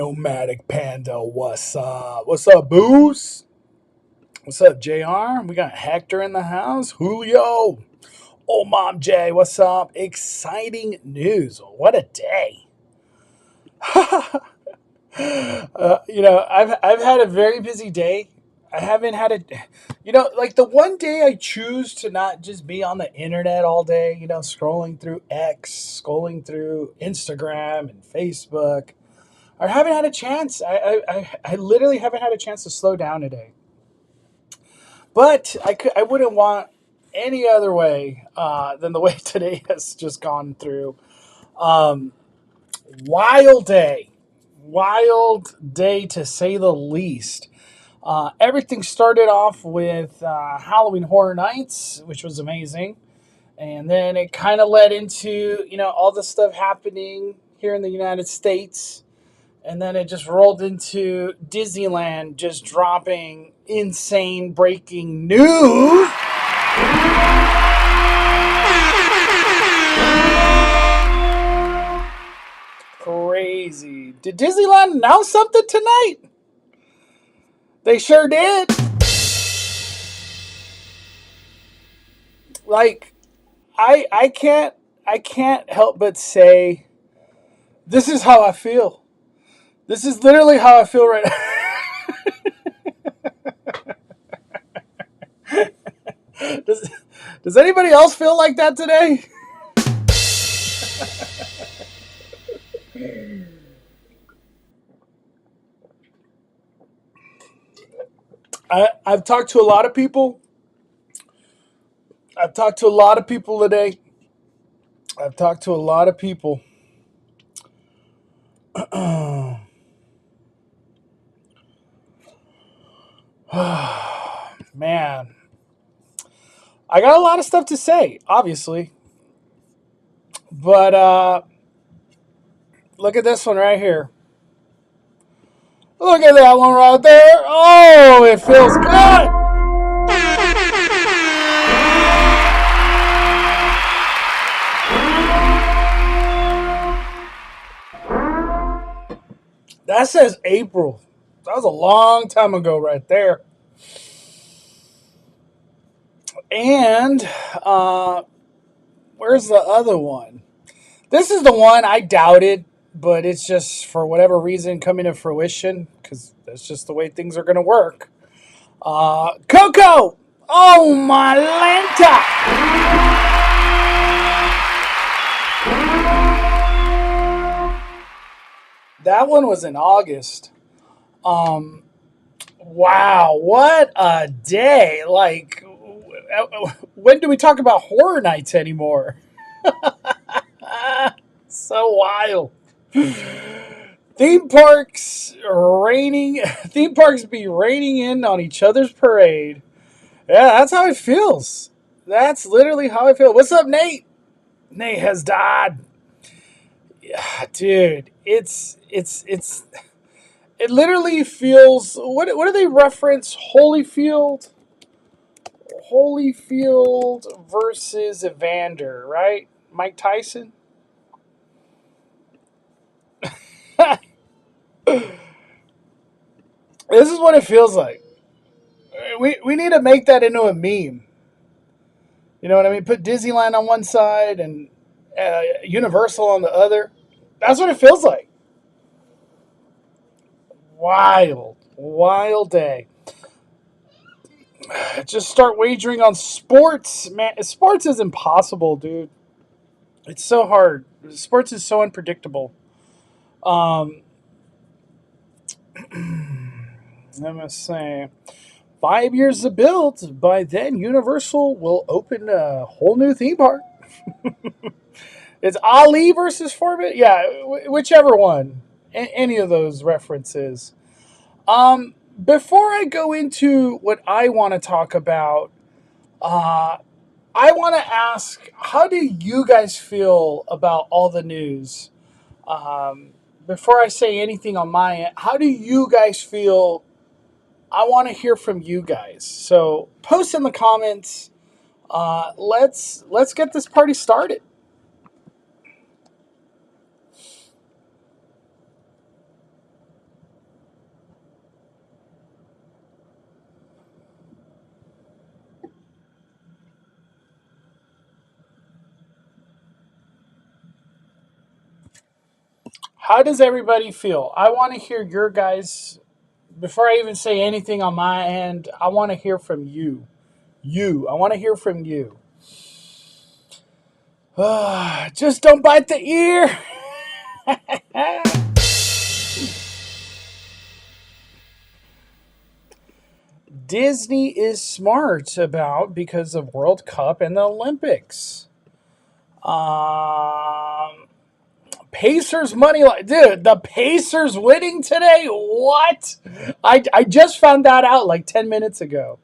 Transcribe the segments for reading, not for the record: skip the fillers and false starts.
Nomadic Panda, what's up? What's up, Booze? What's up, JR? We got Hector in the house. Julio. Oh, Mom J, what's up? Exciting news. What a day. I've had a very busy day. I haven't had like the one day I choose to not just be on the internet all day, scrolling through X, scrolling through Instagram and Facebook. I haven't had a chance. I literally haven't had a chance to slow down today. But I wouldn't want any other way than the way today has just gone through. Um, wild day to say the least. Everything started off with Halloween Horror Nights, which was amazing, and then it kind of led into all the stuff happening here in the United States. And then it just rolled into Disneyland just dropping insane breaking news. Crazy. Did Disneyland announce something tonight? They sure did. Like, I can't help but say this is how I feel. This is literally how I feel right now. Does anybody else feel like that today? I've talked to a lot of people. I've talked to a lot of people today. I've talked to a lot of people. Man, I got a lot of stuff to say, obviously. But look at this one right here. Look at that one right there. Oh, it feels good. That says April. That was a long time ago right there. And where's the other one? This is the one I doubted, but it's just for whatever reason coming to fruition because that's just the way things are going to work. Coco! Oh, my Lanta! That one was in August. Wow, what a day. Like, when do we talk about horror nights anymore? So wild. Theme parks theme parks be raining in on each other's parade. Yeah, that's how it feels. That's literally how I feel. What's up, Nate? Nate has died. Yeah, dude, it literally feels what do they reference? Holyfield versus Evander, right? Mike Tyson. This is what it feels like. We need to make that into a meme. You know what I mean? Put Disneyland on one side and Universal on the other. That's what it feels like. Wild day. Just start wagering on sports, man. Sports is impossible, dude. It's so hard. Sports is so unpredictable. Um, let me say, 5 years to build. By then, Universal will open a whole new theme park. It's Ali versus Forbit. Yeah, whichever one. Any of those references. Before I go into what I want to talk about, uh, I want to ask, how do you guys feel about all the news? Um, Before I say anything on my end, how do you guys feel? I want to hear from you guys. So post in the comments. Let's get this party started. How does everybody feel? I want to hear your guys. Before I even say anything on my end, I want to hear from you. I want to hear from you. Just don't bite the ear. Disney is smart about because of World Cup and the Olympics. Um, Pacers money line, dude. The Pacers winning today. What? I just found that out like 10 minutes ago.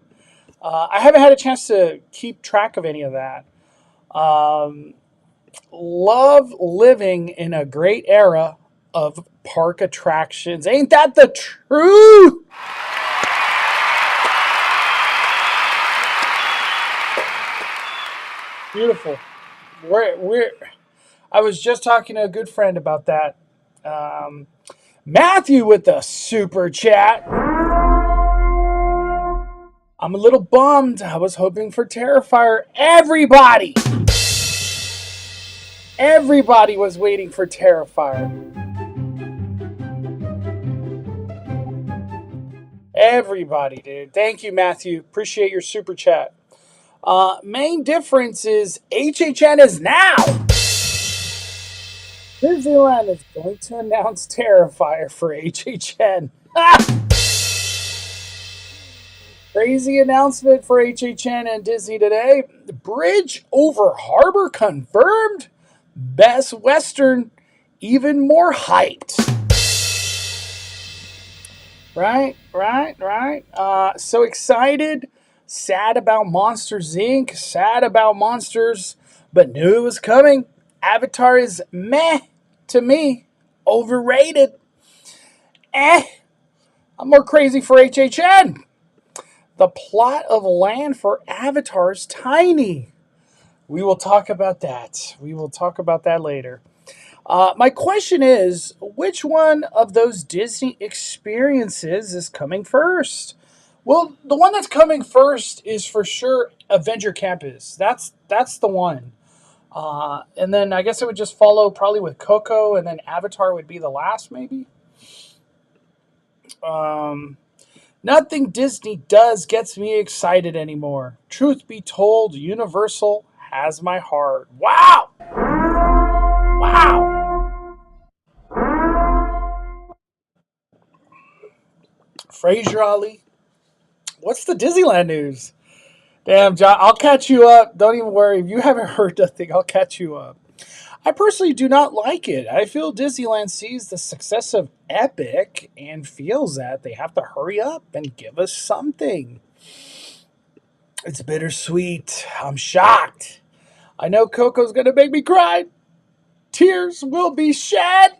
I haven't had a chance to keep track of any of that. Um, Love living in a great era of park attractions. Ain't that the truth? Beautiful. We're I was just talking to a good friend about that. Um, Matthew with the super chat. I'm a little bummed. I was hoping for Terrifier. Everybody was waiting for Terrifier. Everybody, dude. Thank you, Matthew. Appreciate your super chat. Main difference is HHN is now. Disneyland is going to announce Terrifier for HHN. Crazy announcement for HHN and Disney today. Bridge over harbor confirmed. Best Western, even more hyped. Right. So excited. Sad about Monsters Inc. Sad about Monsters, but knew it was coming. Avatar is meh to me. Overrated. I'm more crazy for HHN. The plot of land for Avatar is tiny. We will talk about that. Later. My question is, which one of those Disney experiences is coming first? Well, the one that's coming first is for sure Avenger Campus. That's the one. And then I guess it would just follow probably with Coco, and then Avatar would be the last, maybe. Nothing Disney does gets me excited anymore. Truth be told, Universal has my heart. Wow! Fraser Ali, what's the Disneyland news? Damn, John, I'll catch you up. Don't even worry. If you haven't heard nothing, I'll catch you up. I personally do not like it. I feel Disneyland sees the success of Epic and feels that they have to hurry up and give us something. It's bittersweet. I'm shocked. I know Coco's going to make me cry. Tears will be shed.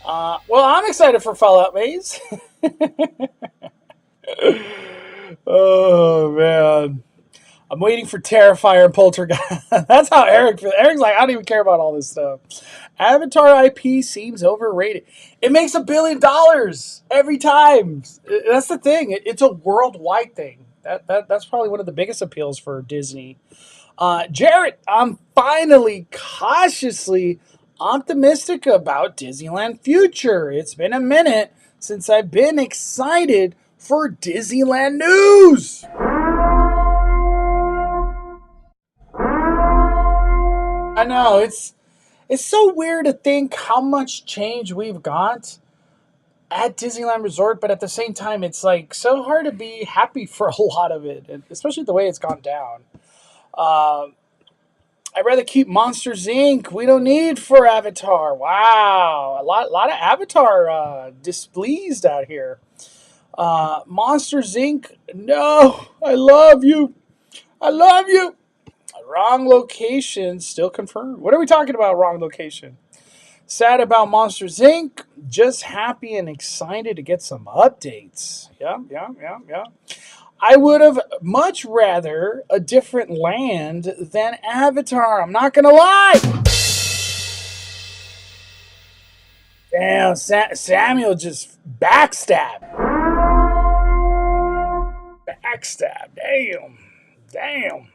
Well, I'm excited for Fallout Maze. Oh, man. I'm waiting for Terrifier and Poltergeist. That's how Eric feels. Eric's like, I don't even care about all this stuff. Avatar IP seems overrated. It makes $1 billion every time. That's the thing. It's a worldwide thing. That's probably one of the biggest appeals for Disney. Jarrett, I'm finally cautiously optimistic about Disneyland future. It's been a minute since I've been excited for Disneyland news. I know it's so weird to think how much change we've got at Disneyland Resort, but at the same time, it's like so hard to be happy for a lot of it, especially the way it's gone down. I'd rather keep Monsters Inc. We don't need for Avatar. Wow, a lot of Avatar displeased out here. Monsters Inc. No, I love you. Wrong location still confirmed. What are we talking about? Wrong location. Sad about Monsters Inc. Just happy and excited to get some updates. Yeah. I would have much rather a different land than Avatar. I'm not going to lie. Damn, Samuel just backstab. Damn.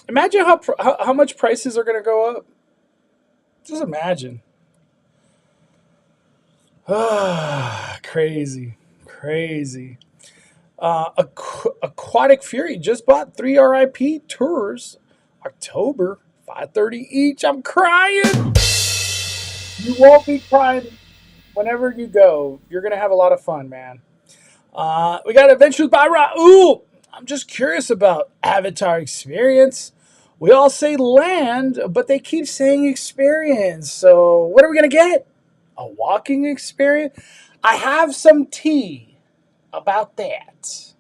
Imagine how much prices are going to go up. Just imagine. Ah, crazy, crazy. Aquatic Fury just bought 3 RIP tours, October, 5:30 each. I'm crying. You won't be crying whenever you go. You're gonna have a lot of fun, man. We got Adventures by Raul. I'm just curious about Avatar Experience. We all say land, but they keep saying experience. So what are we gonna get? A walking experience? I have some tea about that.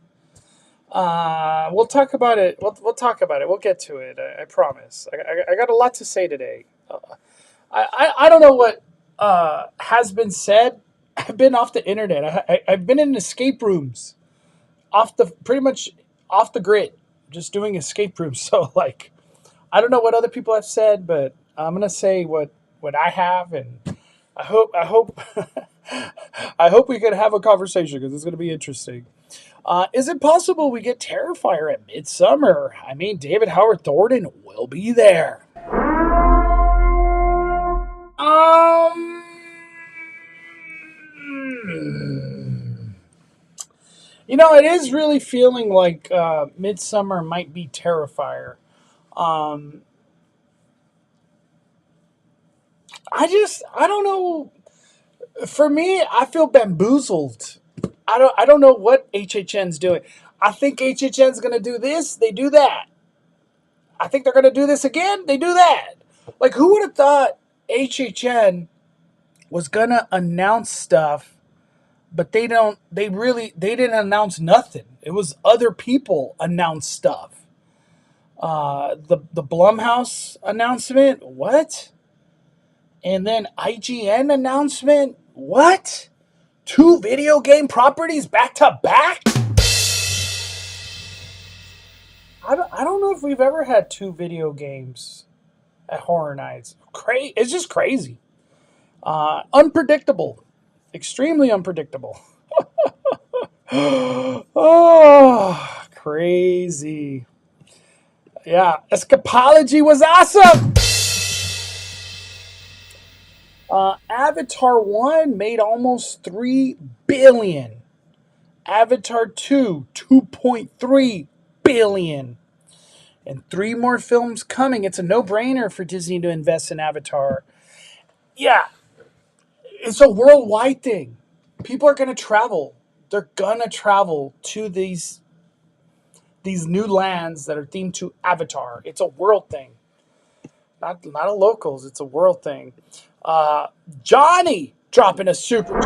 We'll talk about it. We'll talk about it. We'll get to it. I promise. I got a lot to say today. I don't know what has been said. I've been off the internet. I've been in escape rooms, pretty much off the grid, just doing escape rooms. So like, I don't know what other people have said, but I'm gonna say what I have, and I hope I hope we can have a conversation because it's gonna be interesting. Is it possible we get Terrifier at Midsummer? I mean, David Howard Thornton will be there. Um, it is really feeling like Midsummer might be Terrifier. Um, I don't know. For me, I feel bamboozled. I don't know what HHN's doing. I think HHN's gonna do this. They do that. I think they're gonna do this again. They do that. Like, who would have thought HHN was gonna announce stuff, but they don't. They didn't announce nothing. It was other people announce stuff. The Blumhouse announcement, what? And then IGN announcement, what? 2 video game properties back to back? I don't know if we've ever had 2 video games at Horror Nights. It's just crazy. Unpredictable. Extremely unpredictable. Oh, crazy. Yeah, Escapology was awesome. Avatar 1 made almost $3 billion. Avatar 2, $2.3 billion. And 3 more films coming. It's a no-brainer for Disney to invest in Avatar. Yeah, it's a worldwide thing. People are going to travel. They're going to travel to these new lands that are themed to Avatar. It's a world thing. Not a locals. It's a world thing. Johnny dropping a super.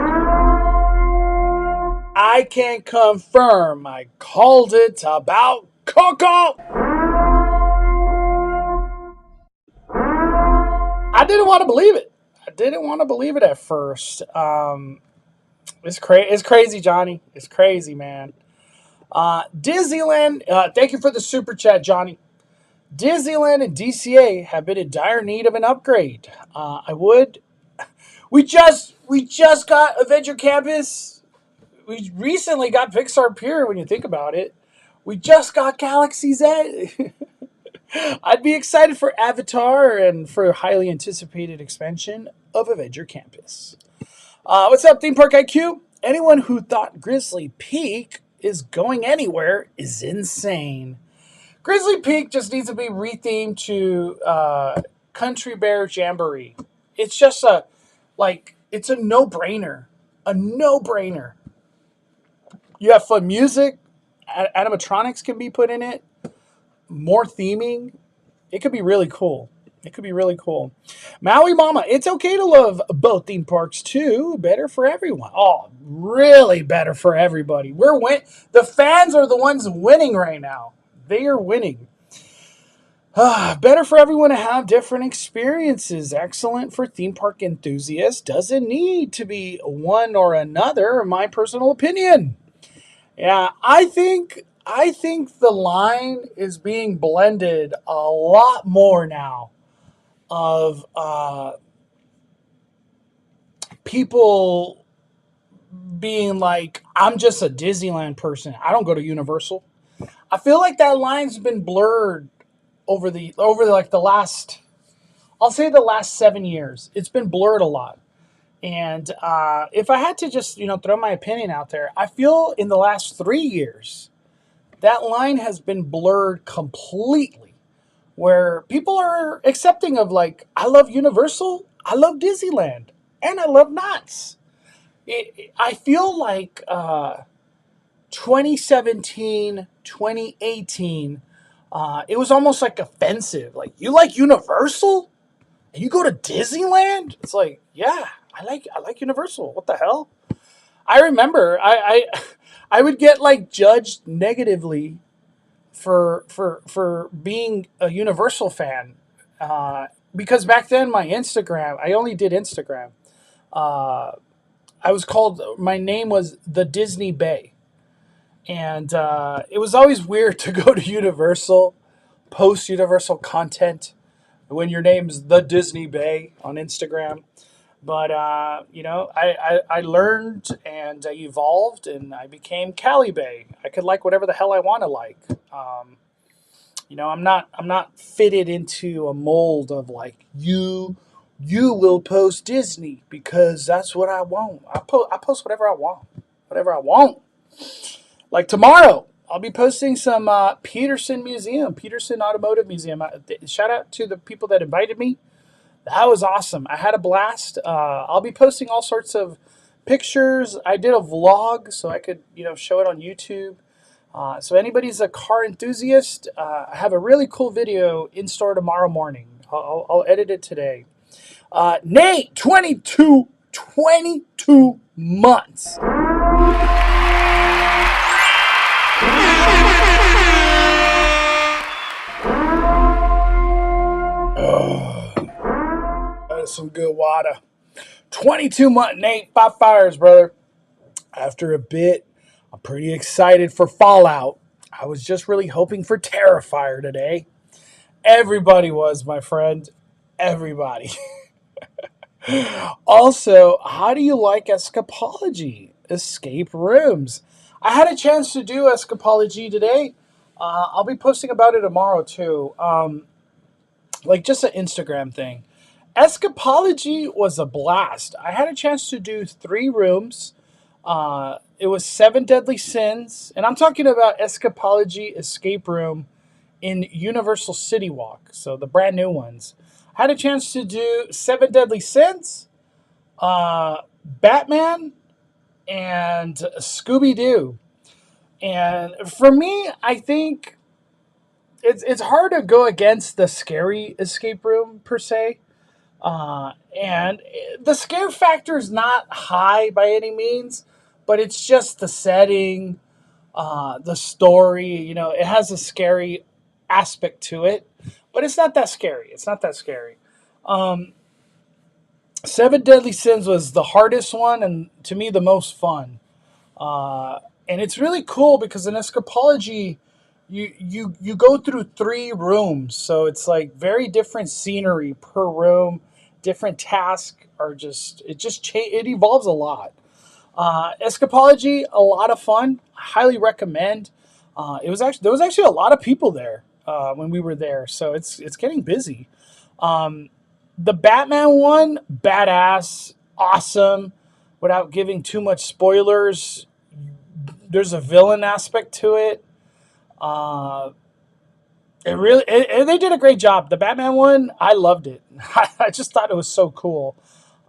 I can confirm. I called it about Coco. I didn't want to believe it. I didn't want to believe it at first. It's crazy, Johnny. It's crazy, man. Disneyland. Thank you for the super chat, Johnny. Disneyland and DCA have been in dire need of an upgrade. We just got Adventure Campus. We recently got Pixar Pier. When you think about it, we just got Galaxy's Edge. I'd be excited for Avatar and for a highly anticipated expansion of Adventure Campus. What's up, Theme Park IQ? Anyone who thought Grizzly Peak is going anywhere is insane. Grizzly Peak just needs to be rethemed to Country Bear Jamboree. It's just it's a no-brainer. A no-brainer. You have fun music. Animatronics can be put in it. More theming. It could be really cool. Maui Mama, it's okay to love both theme parks too. Better for everyone. Oh, really better for everybody. The fans are the ones winning right now. They are winning. Better for everyone to have different experiences. Excellent for theme park enthusiasts. Doesn't need to be one or another. My personal opinion. Yeah, I think the line is being blended a lot more now of people being like, I'm just a Disneyland person. I don't go to Universal. I feel like that line's been blurred like the last, I'll say the last 7 years. It's been blurred a lot. And if I had to just throw my opinion out there, I feel in the last 3 years that line has been blurred completely, where people are accepting of like, I love Universal, I love Disneyland, and I love Knott's. I feel like 2017, 2018, it was almost like offensive. Like, you like Universal and you go to Disneyland? It's like, yeah, I like Universal. What the hell? I remember I would get like judged negatively for being a Universal fan, because back then my Instagram, I only did Instagram. My name was the Disney Bay, and it was always weird to go to Universal, post Universal content when your name's the Disney Bay on Instagram. But I learned and I evolved and I became Cali Bay. I could like whatever the hell I want to like. I'm not fitted into a mold of like, you will post Disney because that's what I want. I post whatever I want, whatever I want. Like tomorrow, I'll be posting some Peterson Automotive Museum. Shout out to the people that invited me. That was awesome. I had a blast. I'll be posting all sorts of pictures. I did a vlog so I could, show it on YouTube. So anybody's a car enthusiast, I have a really cool video in store tomorrow morning. I'll edit it today. Nate, 22 months. That is some good water. 22 months, Nate, 5 fires, brother. After a bit, I'm pretty excited for Fallout. I was just really hoping for Terrifier today. Everybody was, my friend. Everybody. Also, how do you like Escapology? Escape rooms. I had a chance to do Escapology today. I'll be posting about it tomorrow too. Like just an Instagram thing. Escapology was a blast. I had a chance to do 3 rooms. It was 7 Deadly Sins, and I'm talking about Escapology Escape Room in Universal City Walk, so the brand new ones. I had a chance to do 7 Deadly Sins, Batman, and Scooby Doo. And for me, I think it's hard to go against the scary escape room per se. And the scare factor is not high by any means, but it's just the setting, the story. It has a scary aspect to it, but it's not that scary. It's not that scary. 7 Deadly Sins was the hardest one and to me the most fun. And it's really cool because in Escapology, you go through 3 rooms, so it's like very different scenery per room. Different tasks are it evolves a lot. Escapology, a lot of fun. Highly recommend. There was actually a lot of people there when we were there, so it's getting busy. The Batman one, badass, awesome. Without giving too much spoilers, there's a villain aspect to it. They did a great job. The Batman one, I loved it. I just thought it was so cool.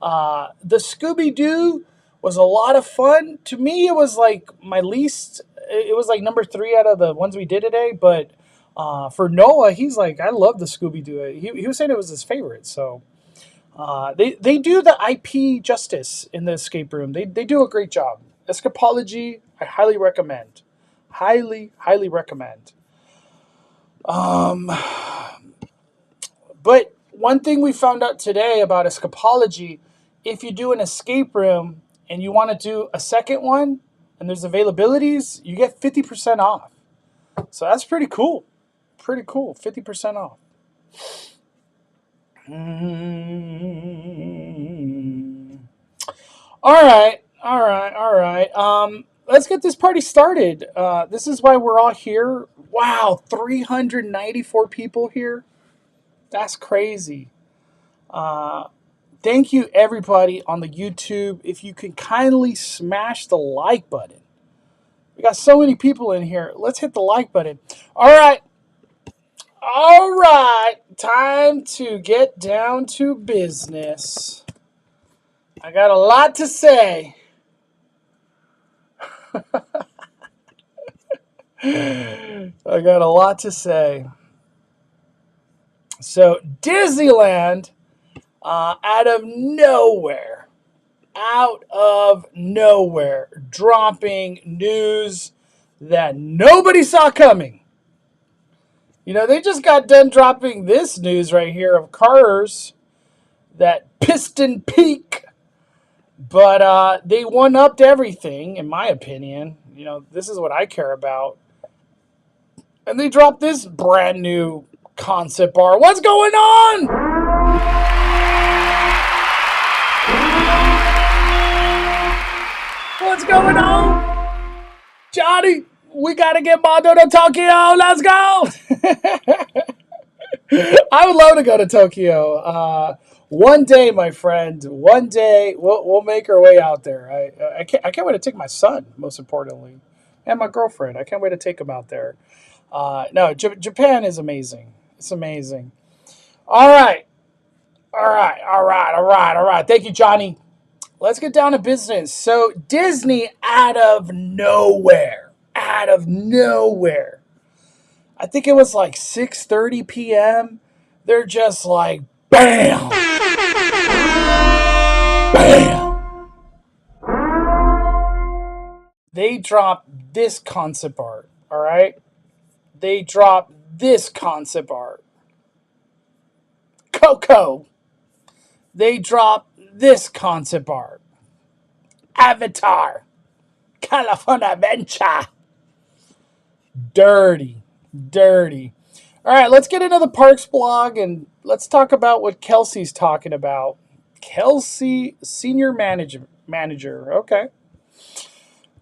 The Scooby Doo was a lot of fun. To me, it was like my least. It was like number 3 out of the ones we did today. But for Noah, he's like, I love the Scooby Doo. He was saying it was his favorite. So they do the IP justice in the escape room. They do a great job. Escapology, I highly recommend. Highly recommend. But one thing we found out today about Escapology, if you do an escape room and you want to do a second one and there's availabilities, you get 50% off. So that's pretty cool. Pretty cool. 50% off. All right. let's get this party started. This is why we're all here. Wow, 394 people here. That's crazy. Uh, Thank you, everybody on the YouTube. If you can kindly smash the like button. We got so many people in here. Let's hit the like button. All right. All right. Time to get down to business. I got a lot to say. I got a lot to say. So, Disneyland, out of nowhere, dropping news that nobody saw coming. You know, they just got done dropping this news right here of Cars, that Piston Peak, but they one-upped everything, in my opinion. You know, this is what I care about. And they dropped this brand new concept bar. What's going on? What's going on? Johnny, we got to get Mondo to Tokyo. Let's go. I would love to go to Tokyo. One day, my friend. One day, we'll make our way out there. I can't wait to take my son, most importantly, and my girlfriend. I can't wait to take them out there. No, Japan is amazing. It's amazing. All right. Thank you, Johnny. Let's get down to business. So Disney out of nowhere. I think it was like 6:30 p.m. They're just like, bam, bam. They dropped this concept art, all right? They dropped this concept art. Coco. They dropped this concept art. Avatar. California Adventure. Dirty. All right, let's get into the Parks blog and let's talk about what Kelsey's talking about. Kelsey, senior manager. Okay.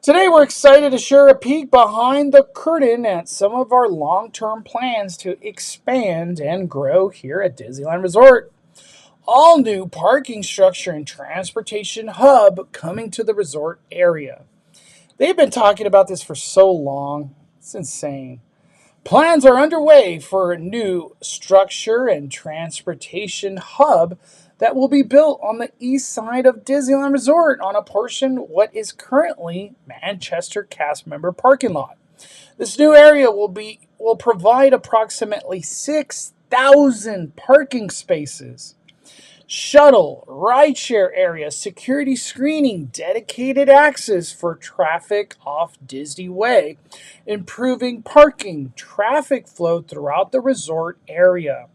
Today, we're excited to share a peek behind the curtain at some of our long-term plans to expand and grow here at Disneyland Resort. All new parking structure and transportation hub coming to the resort area. They've been talking about this for so long. It's insane. Plans are underway for a new structure and transportation hub that will be built on the east side of Disneyland Resort on a portion what is currently Manchester cast member parking lot. This new area will provide approximately 6,000 parking spaces. Shuttle, rideshare area, security screening, dedicated access for traffic off Disney Way, improving parking, traffic flow throughout the resort area.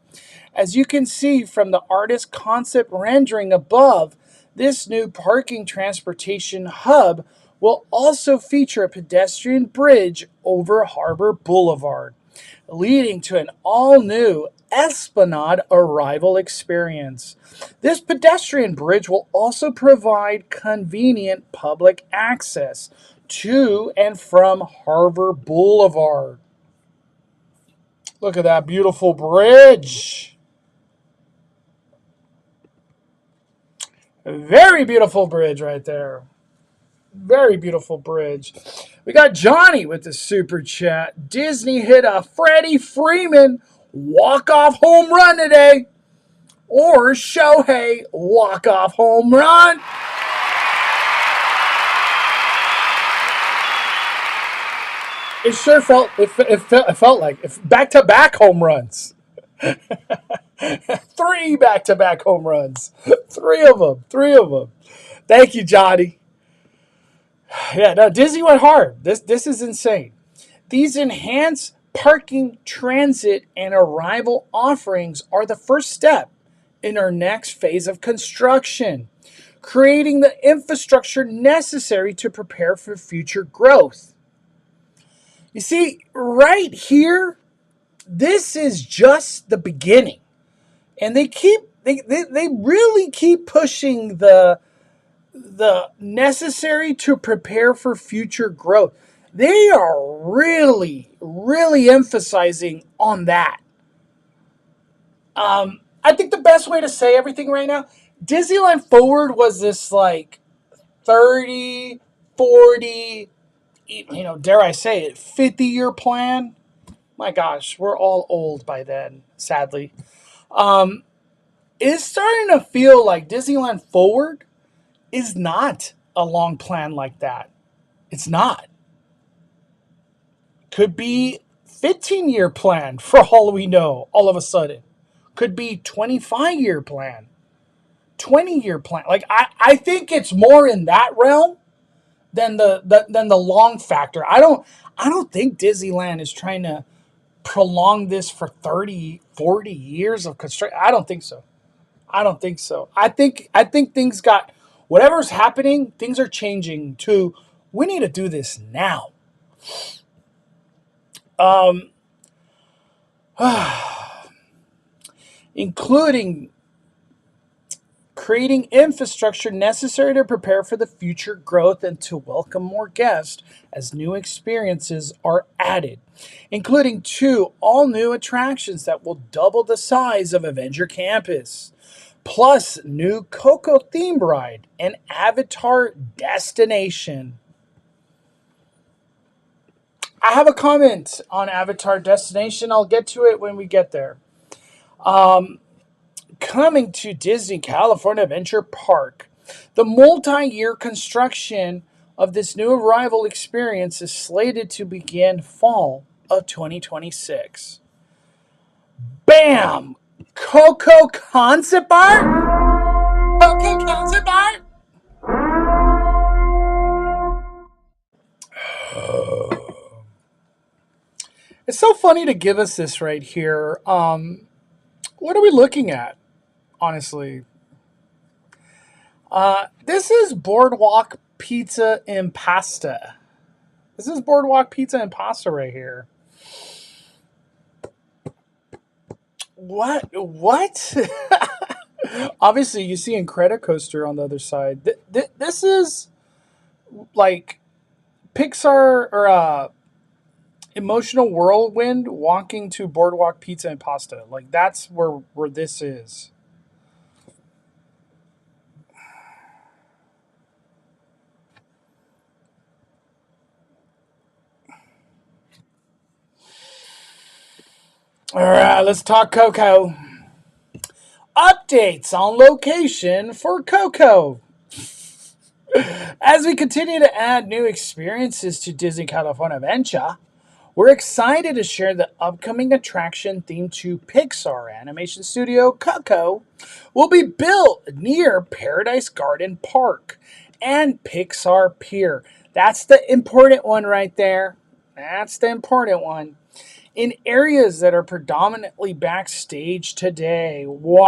As you can see from the artist concept rendering above, this new parking transportation hub will also feature a pedestrian bridge over Harbor Boulevard, leading to an all-new Esplanade arrival experience. This pedestrian bridge will also provide convenient public access to and from Harbor Boulevard. Look at that beautiful bridge. Very beautiful bridge right there. Very beautiful bridge. We got Johnny with the super chat. Disney hit a Freddie Freeman walk-off home run today. Or Shohei walk-off home run. It sure felt like back-to-back home runs. 3 back-to-back home runs. 3 of them. Thank you, Johnny. Yeah, no, Disney went hard. This is insane. These enhanced parking, transit, and arrival offerings are the first step in our next phase of construction, creating the infrastructure necessary to prepare for future growth. You see, right here, this is just the beginning. And they really keep pushing the the necessary to prepare for future growth. They are really, really emphasizing on that. I think the best way to say everything right now, Disneyland Forward was this like 30, 40, dare I say it, 50-year plan. My gosh, we're all old by then, sadly. It's starting to feel like Disneyland Forward is not a long plan like that. It's not. Could be 15-year plan for all we know, all of a sudden. Could be 25-year plan, 20-year plan. Like I think it's more in that realm than the long factor. I don't think Disneyland is trying to prolong this for 30, 40 years of construction. I don't think so. I don't think so. I think things got whatever's happening, things are changing to we need to do this now. Um including creating infrastructure necessary to prepare for the future growth and to welcome more guests as new experiences are added, including 2 all new attractions that will double the size of Avenger Campus, plus new Coco theme ride and Avatar destination. I have a comment on Avatar destination. I'll get to it when we get there. Coming to Disney California Adventure Park. The multi-year construction of this new arrival experience is slated to begin fall of 2026. Bam! Coco concept art? Coco concept art? It's so funny to give us this right here. What are we looking at, honestly? This is Boardwalk Pizza and Pasta. This is Boardwalk Pizza and Pasta right here. What? Obviously, you see Incredicoaster on the other side. This is like Pixar or Emotional Whirlwind walking to Boardwalk Pizza and Pasta. Like that's where this is. All right, let's talk Coco. Updates on location for Coco. As we continue to add new experiences to Disney California Adventure, we're excited to share the upcoming attraction themed to Pixar animation studio Coco will be built near Paradise Garden Park and Pixar Pier. That's the important one right there. That's the important one. In areas that are predominantly backstage today. Wow!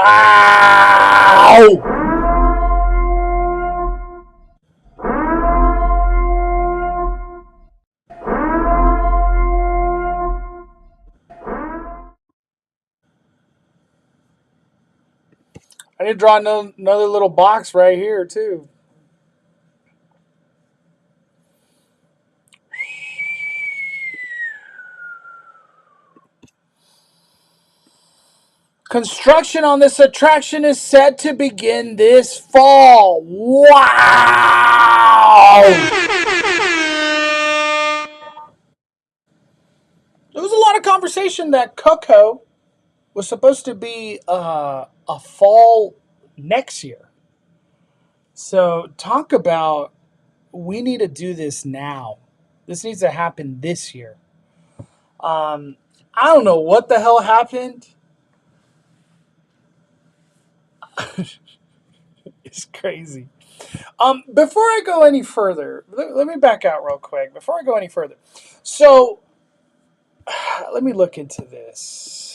I need to draw another little box right here, too. Construction on this attraction is set to begin this fall. Wow! There was a lot of conversation that Coco was supposed to be a fall next year. So talk about we need to do this now. This needs to happen this year. I don't know what the hell happened. It's crazy. Before I go any further, let me back out real quick. Before I go any further, so let me look into this.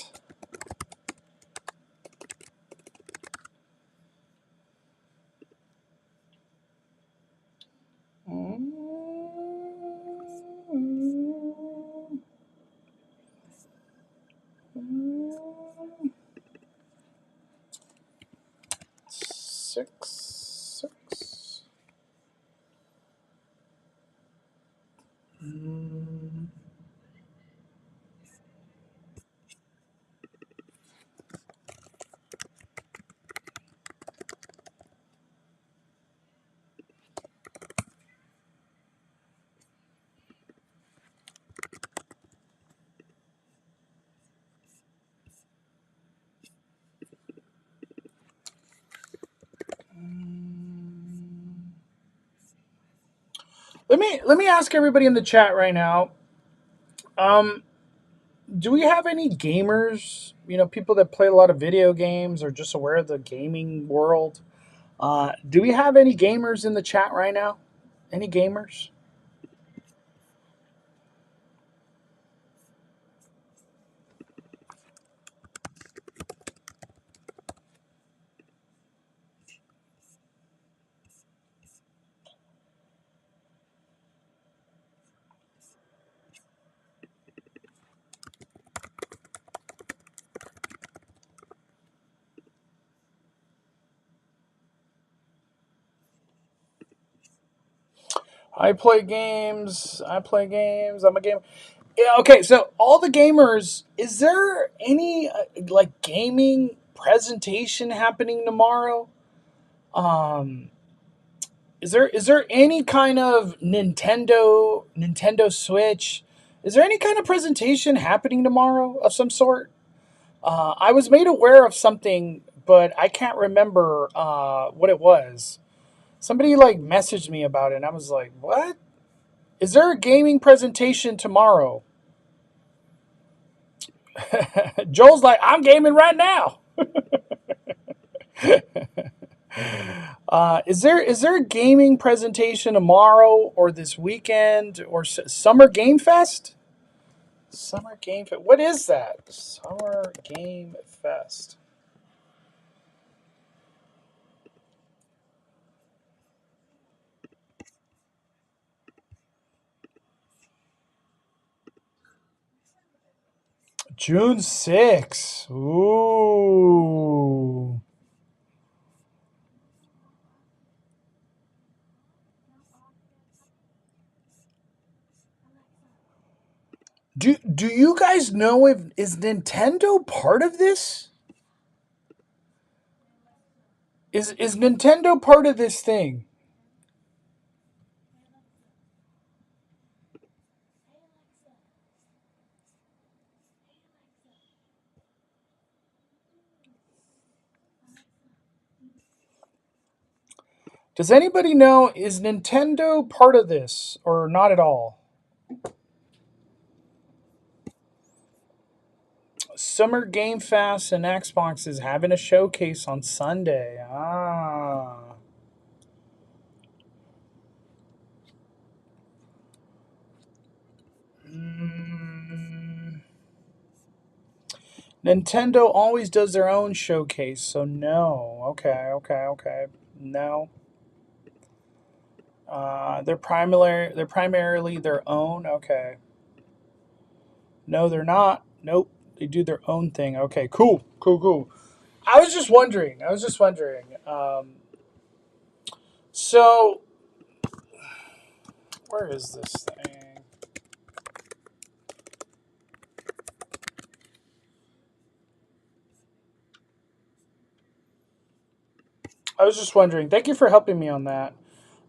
Six. Let me ask everybody in the chat right now. Um, do we have any gamers? People that play a lot of video games or just aware of the gaming world. Do we have any gamers in the chat right now? Any gamers? I play games. I play games. I'm a gamer. Yeah, okay, so all the gamers, is there any like gaming presentation happening tomorrow? Um, is there any kind of Nintendo Switch? Is there any kind of presentation happening tomorrow of some sort? I was made aware of something, but I can't remember what it was. Somebody like messaged me about it, and I was like, "What? Is there a gaming presentation tomorrow?" Joel's like, "I'm gaming right now." Is there a gaming presentation tomorrow or this weekend or Summer Game Fest? Summer Game Fest. What is that? Summer Game Fest. June 6th. Ooh. Do you guys know if is Nintendo part of this? Is Nintendo part of this thing? Does anybody know is Nintendo part of this or not at all? Summer Game Fest and Xbox is having a showcase on Sunday. Ah. Mm. Nintendo always does their own showcase, so no. Okay, okay, okay. No. They're primarily their own. Okay. No, they're not. Nope. They do their own thing. Okay, cool. Cool, cool. I was just wondering. So where is this thing? I was just wondering. Thank you for helping me on that.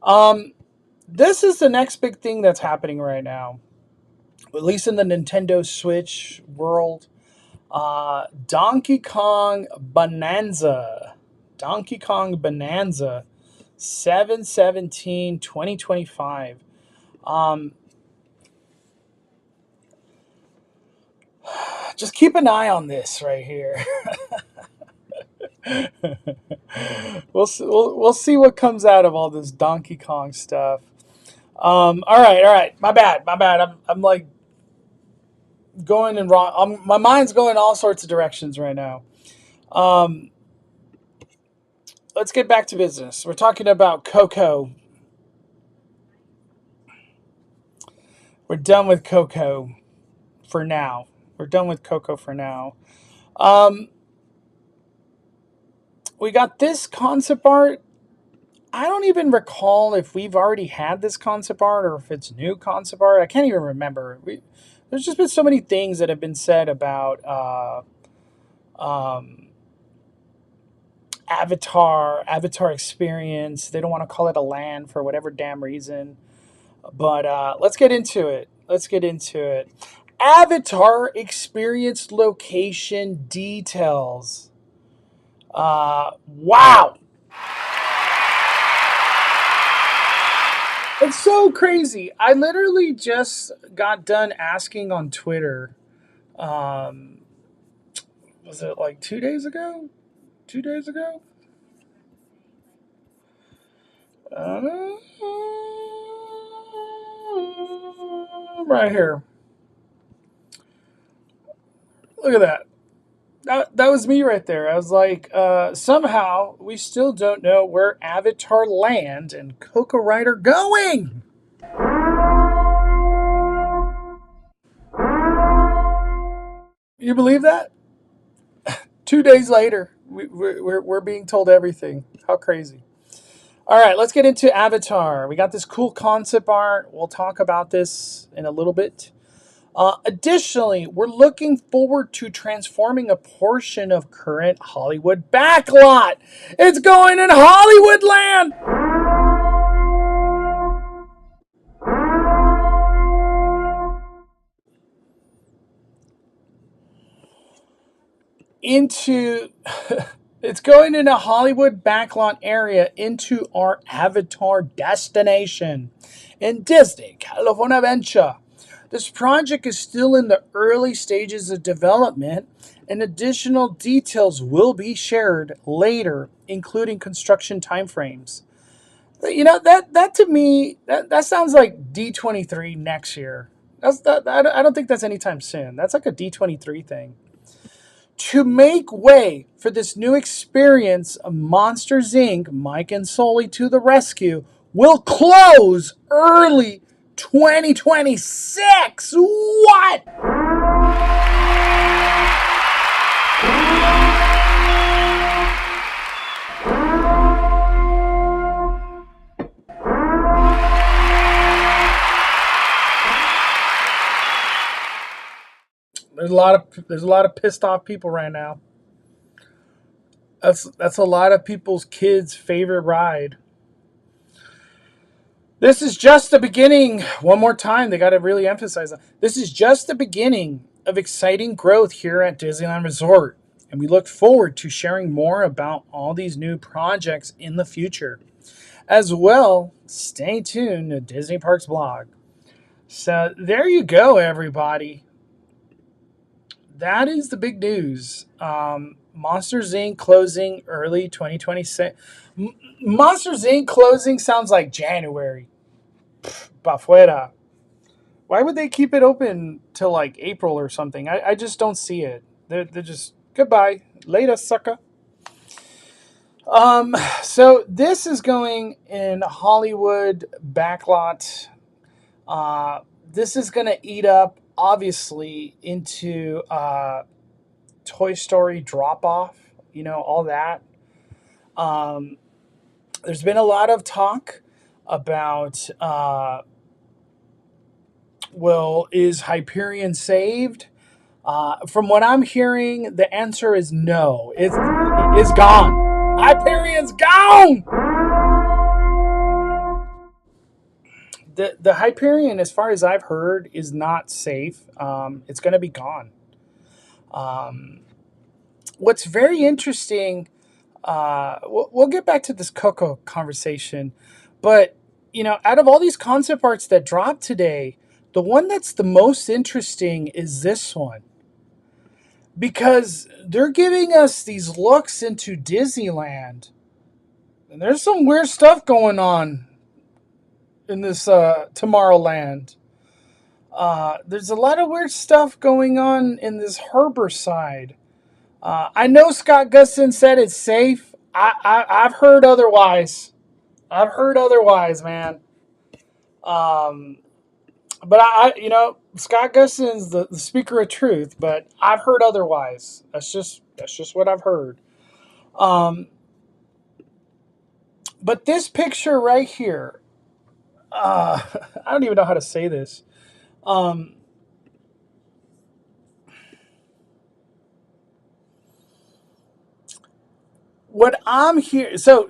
Um, this is the next big thing that's happening right now, at least in the Nintendo Switch world. Donkey Kong Bonanza. Donkey Kong Bonanza 7/17/2025. Um, just keep an eye on this right here. We'll see what comes out of all this Donkey Kong stuff. All right. My bad. I'm like going in wrong. My mind's going all sorts of directions right now. Um, let's get back to business. We're talking about Coco. We're done with Coco for now. We're done with Coco for now. Um, we got this concept art. I don't even recall if we've already had this concept art or if it's new concept art. I can't even remember. There's just been so many things that have been said about um, Avatar experience. They don't want to call it a land for whatever damn reason. But let's get into it. Let's get into it. Avatar experience location details. Wow. It's so crazy. I literally just got done asking on Twitter. Um, was it like 2 days ago? 2 days ago? Uh, right here. Look at that. That was me right there. I was like, somehow we still don't know where Avatar Land and Coco Ride are going. You believe that? 2 days later, we're being told everything. How crazy. All right, let's get into Avatar. We got this cool concept art. We'll talk about this in a little bit. Additionally, we're looking forward to transforming a portion of current Hollywood backlot. It's going in Hollywood land. Into it's going in a Hollywood backlot area into our Avatar destination in Disney, California Adventure. This project is still in the early stages of development, and additional details will be shared later, including construction timeframes. That to me that sounds like D23 next year. I don't think that's anytime soon. That's like a D23 thing. To make way for this new experience, Monsters Inc., Mike and Sully to the rescue, will close early 2026. What? There's a lot of pissed off people right now. That's a lot of people's kids' favorite ride. This is just the beginning. One more time, they got to really emphasize that. This is just the beginning of exciting growth here at Disneyland Resort, and we look forward to sharing more about all these new projects in the future. As well, stay tuned to Disney Parks blog. So there you go, everybody. That is the big news. Monsters Inc. closing early 2026. Monsters Inc. closing sounds like January. Pa fuera. Why would they keep it open till like April or something? I just don't see it. They're just goodbye. Later, sucker. So this is going in Hollywood backlot. This is gonna eat up obviously into Toy Story drop off. All that. Um, there's been a lot of talk about well, is Hyperion saved? From what I'm hearing, the answer is no. It's gone. Hyperion's gone. The Hyperion, as far as I've heard, is not safe. It's going to be gone. Um, what's very interesting. We'll get back to this Coco conversation, but out of all these concept arts that dropped today, the one that's the most interesting is this one. Because they're giving us these looks into Disneyland, and there's some weird stuff going on in this Tomorrowland. There's a lot of weird stuff going on in this harbor side. I know Scott Gustin said it's safe. I've heard otherwise. I've heard otherwise, man. Um, but Scott Gustin's the speaker of truth, but I've heard otherwise. That's just what I've heard. Um, but this picture right here, I don't even know how to say this. Um, what I'm here, so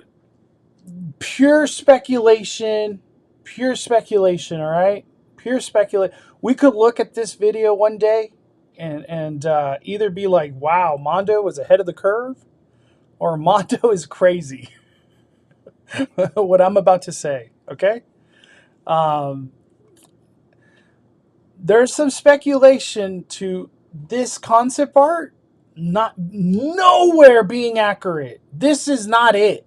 pure speculation, all right? Pure speculation. We could look at this video one day and either be like, wow, Mondo was ahead of the curve, or Mondo is crazy. What I'm about to say, okay? Um, there's some speculation to this concept art not nowhere being accurate. This is not it.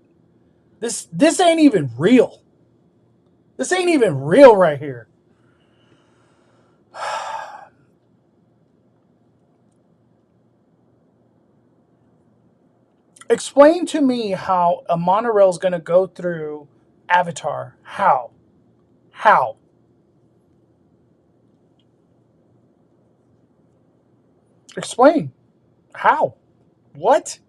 This ain't even real. This ain't even real right here. Explain to me how a monorail is going to go through Avatar. How? How? Explain. How? What?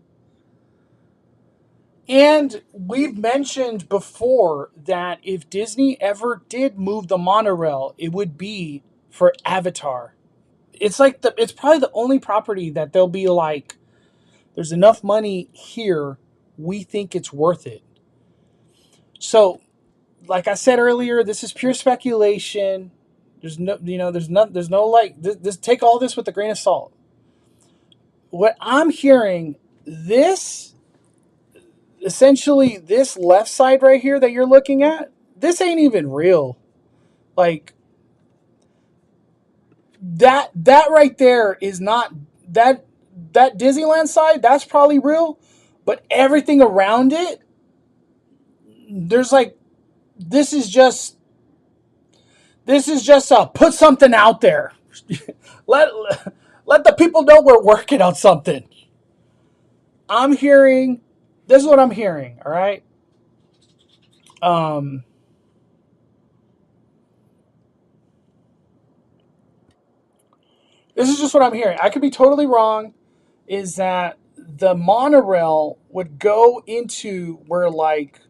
And we've mentioned before that if Disney ever did move the monorail, it would be for Avatar. It's probably the only property that they'll be like, there's enough money here, we think it's worth it. So, like I said earlier, this is pure speculation. There's no like this. Take all this with a grain of salt. What I'm hearing, this essentially this left side right here that you're looking at, this ain't even real. Like that right there is not that Disneyland side. That's probably real, but everything around it, there's like this is just put something out there. let let the people know we're working on something. I'm hearing this is what I'm hearing. All right. Um, this is just what I'm hearing. I could be totally wrong. Is that the monorail would go into where like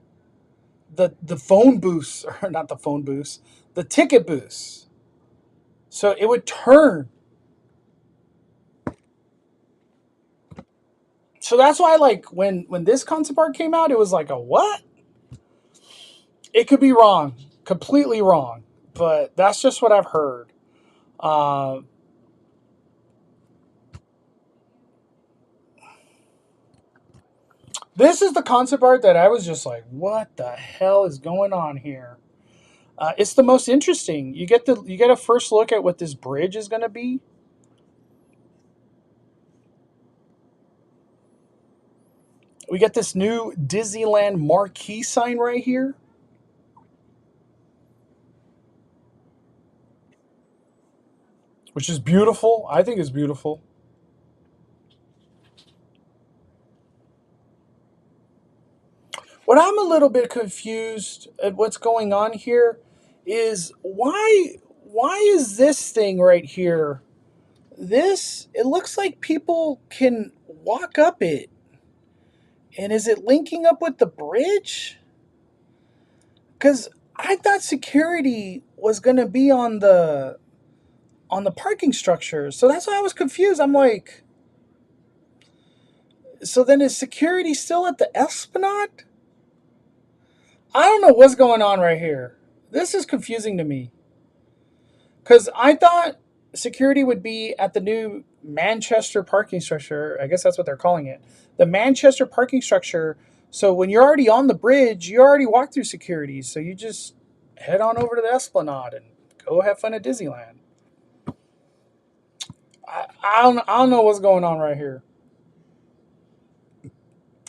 the phone booths or not the phone booths, the ticket booths. So it would turn. So that's why like when this concept art came out, it was like a what? It could be wrong, completely wrong, but that's just what I've heard. Uh, this is the concept art that I was just like, what the hell is going on here? It's the most interesting. You get a first look at what this bridge is going to be. We get this new Disneyland marquee sign right here. Which is beautiful. I think it's beautiful. What I'm a little bit confused at what's going on here is why is this thing right here? This it looks like people can walk up it. And is it linking up with the bridge? Cuz I thought security was going to be on the parking structure. So that's why I was confused. I'm like, so then is security still at the Esplanade? I don't know what's going on right here. This is confusing to me. Because I thought security would be at the new Manchester parking structure. I guess that's what they're calling it. The Manchester parking structure. So when you're already on the bridge, you already walk through security. So you just head on over to the Esplanade and go have fun at Disneyland. I don't know what's going on right here.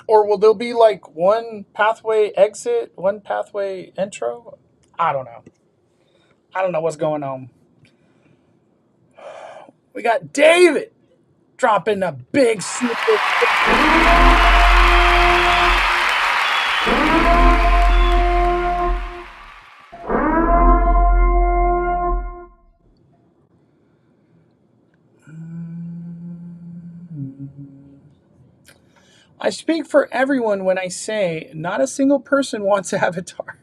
Or will there be like one pathway exit, one pathway intro? I don't know. I don't know what's going on. We got David dropping a big snippet. I speak for everyone when I say not a single person wants Avatar.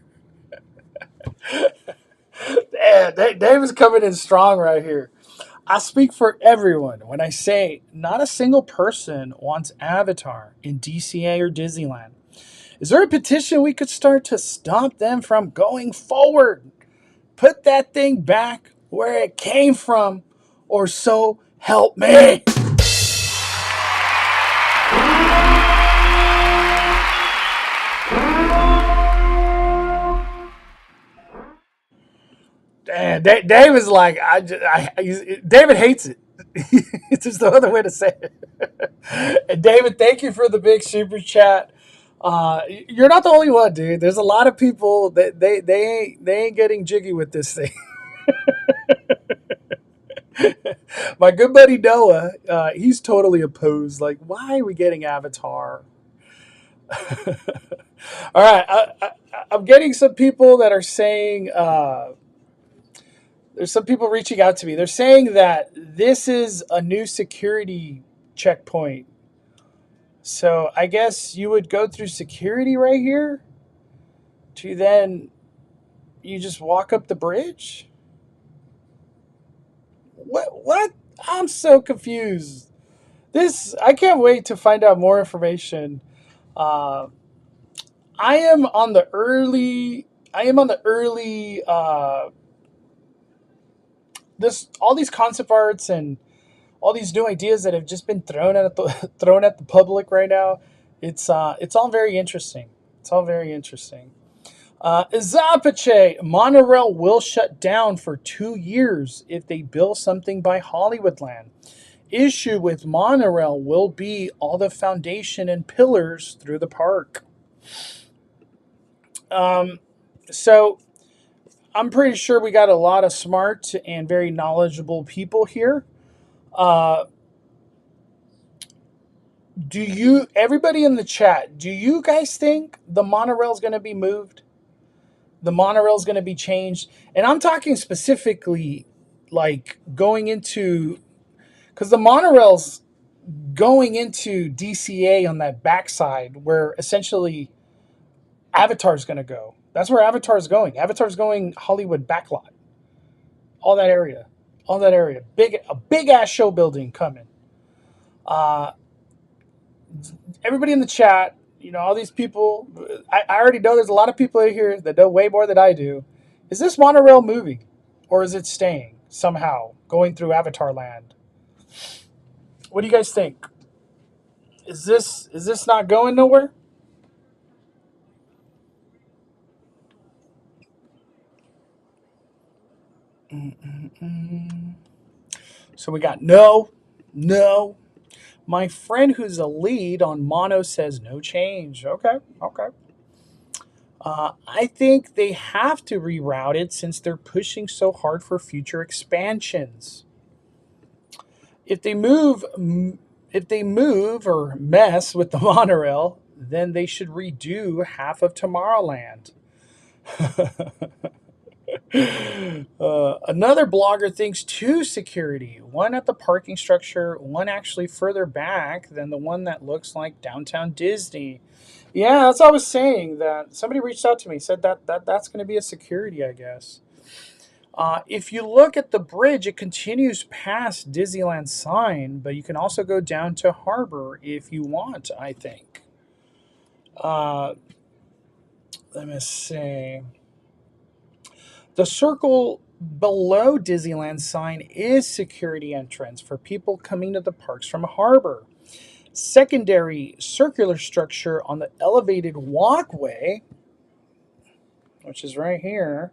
Yeah, David's coming in strong right here. I speak for everyone when I say not a single person wants Avatar in DCA or Disneyland. Is there a petition we could start to stop them from going forward? Put that thing back where it came from, or so help me. Yeah, Dave is like, David hates it. It's just no other way to say it. And David, thank you for the big super chat. You're not the only one, dude. There's a lot of people that they ain't getting jiggy with this thing. My good buddy Noah, he's totally opposed. Like, why are we getting Avatar? All right, I'm getting some people that are saying. There's some people reaching out to me. They're saying that this is a new security checkpoint. So I guess you would go through security right here to then you just walk up the bridge? What? I'm so confused. This I can't wait to find out more information. Uh, I am on the early. I am on the early. This all these concept arts and all these new ideas that have just been thrown at the thrown at the public right now. It's all very interesting. It's all very interesting. Zapache, Monorail will shut down for 2 years if they build something by Hollywoodland. Issue with Monorail will be all the foundation and pillars through the park. Um, so I'm pretty sure we got a lot of smart and very knowledgeable people here. Uh, do you, everybody in the chat, do you guys think the monorail is going to be moved? The monorail is going to be changed? And I'm talking specifically like going into, because the monorail's going into DCA on that backside where essentially Avatar's going to go. That's where Avatar's going. Avatar's going Hollywood backlot. All that area. All that area. A big ass show building coming. Uh, Everybody in the chat, all these people, I already know there's a lot of people in here that know way more than I do. Is this monorail moving? Or is it staying somehow, going through Avatar land? What do you guys think? Is this not going nowhere? Mm-mm-mm. So we got no, no. My friend who's a lead on Mono says no change. Okay, okay. I think they have to reroute it since they're pushing so hard for future expansions. If they move, if they move or mess with the monorail, then they should redo half of Tomorrowland. Another blogger thinks two security, one at the parking structure, one actually further back than the one that looks like downtown Disney. Yeah, that's what I was saying. That somebody reached out to me, said that's going to be a security, I guess. If you look at the bridge, it continues past Disneyland sign, but you can also go down to Harbor if you want, I think. Let me see. The circle below Disneyland sign is security entrance for people coming to the parks from Harbor. Secondary circular structure on the elevated walkway, which is right here.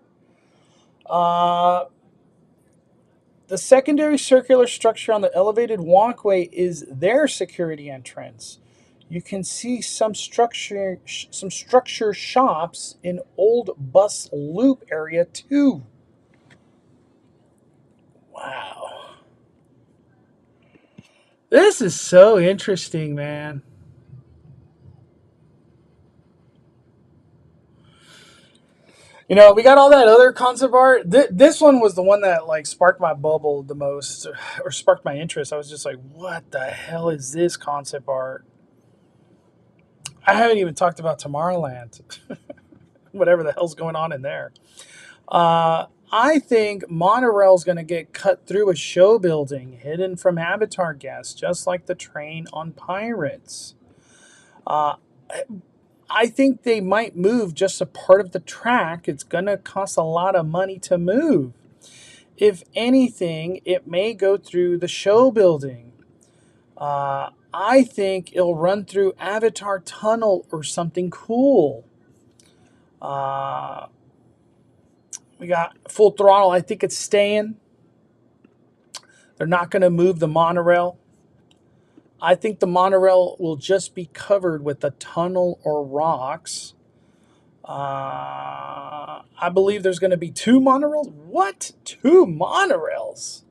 The secondary circular structure on the elevated walkway is their security entrance. You can see some structure shops in old bus loop area too. Wow. This is so interesting, man. We got all that other concept art. This one was the one that like sparked my bubble the most, or sparked my interest. I was just like, "What the hell is this concept art?" I haven't even talked about Tomorrowland, whatever the hell's going on in there. I think Monorail's going to get cut through a show building hidden from Avatar guests, just like the train on Pirates. Uh, I think they might move just a part of the track. It's going to cost a lot of money to move. If anything, it may go through the show building. I think it'll run through Avatar Tunnel or something cool. We got Full Throttle. I think it's staying. They're not going to move the monorail. I think the monorail will just be covered with a tunnel or rocks. I believe there's going to be 2 monorails. What? 2 monorails?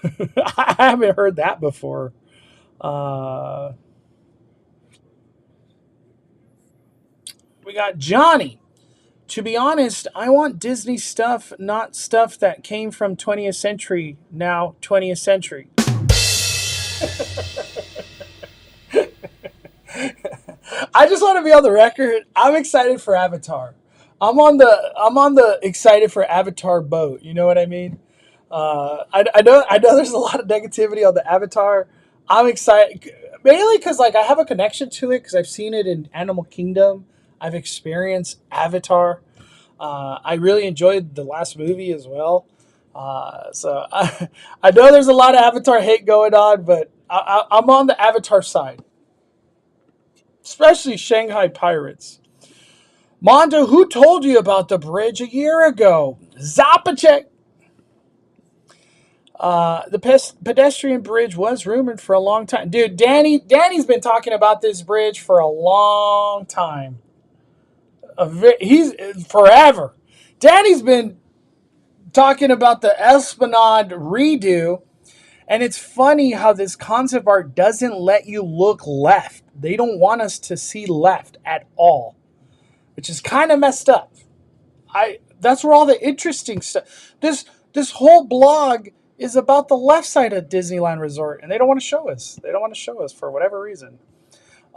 I haven't heard that before. We got Johnny. To be honest, I want Disney stuff, not stuff that came from 20th century, now 20th century. I just want to be on the record. I'm excited for Avatar. I'm on the excited for Avatar boat. You know what I mean? I know there's a lot of negativity on the Avatar. I'm excited mainly because like I have a connection to it because I've seen it in Animal Kingdom. I've experienced Avatar. I really enjoyed the last movie as well. So I know there's a lot of Avatar hate going on, but I'm on the Avatar side, especially Shanghai Pirates. Mondo, who told you about the bridge a year ago? Zapachek. The pedestrian bridge was rumored for a long time. Dude, Danny's been talking about this bridge for a long time. He's forever. Danny's been talking about the Esplanade redo, and it's funny how this concept art doesn't let you look left. They don't want us to see left at all, which is kind of messed up. That's where all the interesting stuff. This whole blog is about the left side of Disneyland Resort, and they don't want to show us. They don't want to show us for whatever reason.